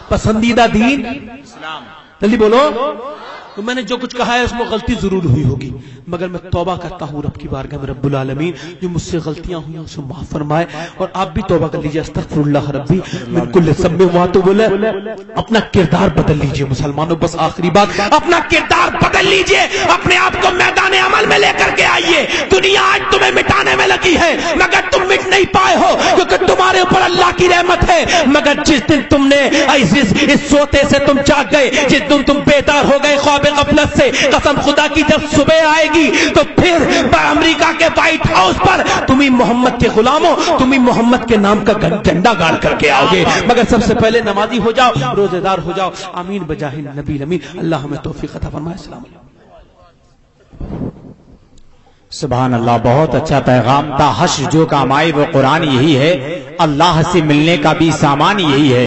پسندیدہ دین اسلام. جلدی بولو. تو میں نے جو کچھ کہا ہے اس میں غلطی ضرور ہوئی ہوگی, مگر میں توبہ کرتا ہوں رب کی بارگاہ میں, رب العالمین جو مجھ سے غلطیاں ہوئی اسے معاف فرمائے, اور آپ بھی توبہ کر لیجئے. استغفر اللہ ربی من کل ذنب واتوب الیہ. اپنا کردار بدل لیجئے مسلمانوں, بس آخری بات, اپنا کردار بدل لیجئے, اپنے آپ کو میدان عمل میں لے کر کے آئیے. دنیا آج تمہیں مٹانے میں لگی ہے مگر تم مٹ نہیں پائے ہو کیونکہ تمہارے اوپر اللہ کی رحمت ہے. مگر جس دن تم نے اس سوتے سے تم جاگ گئے, جس دن تم بیدار ہو گئے خواب غفلت سے, قسم خدا کی جب صبح آئے گی تو پھر امریکہ کے وائٹ ہاؤس پر تمہیں محمد کے غلاموں, تمہیں محمد کے نام کا جھنڈا گاڑ کر کے آؤ گے. مگر سب سے پہلے نمازی ہو جاؤ, روزے دار ہو جاؤ. آمین بجاہ نبی امین. اللہ ہمیں توفیق عطا فرمائے. السلام علیکم. سبحان اللہ, بہت اچھا پیغام تھا. حشر جو کام آئے وہ قرآن یہی ہے, اللہ سے ملنے کا بھی سامان یہی ہے.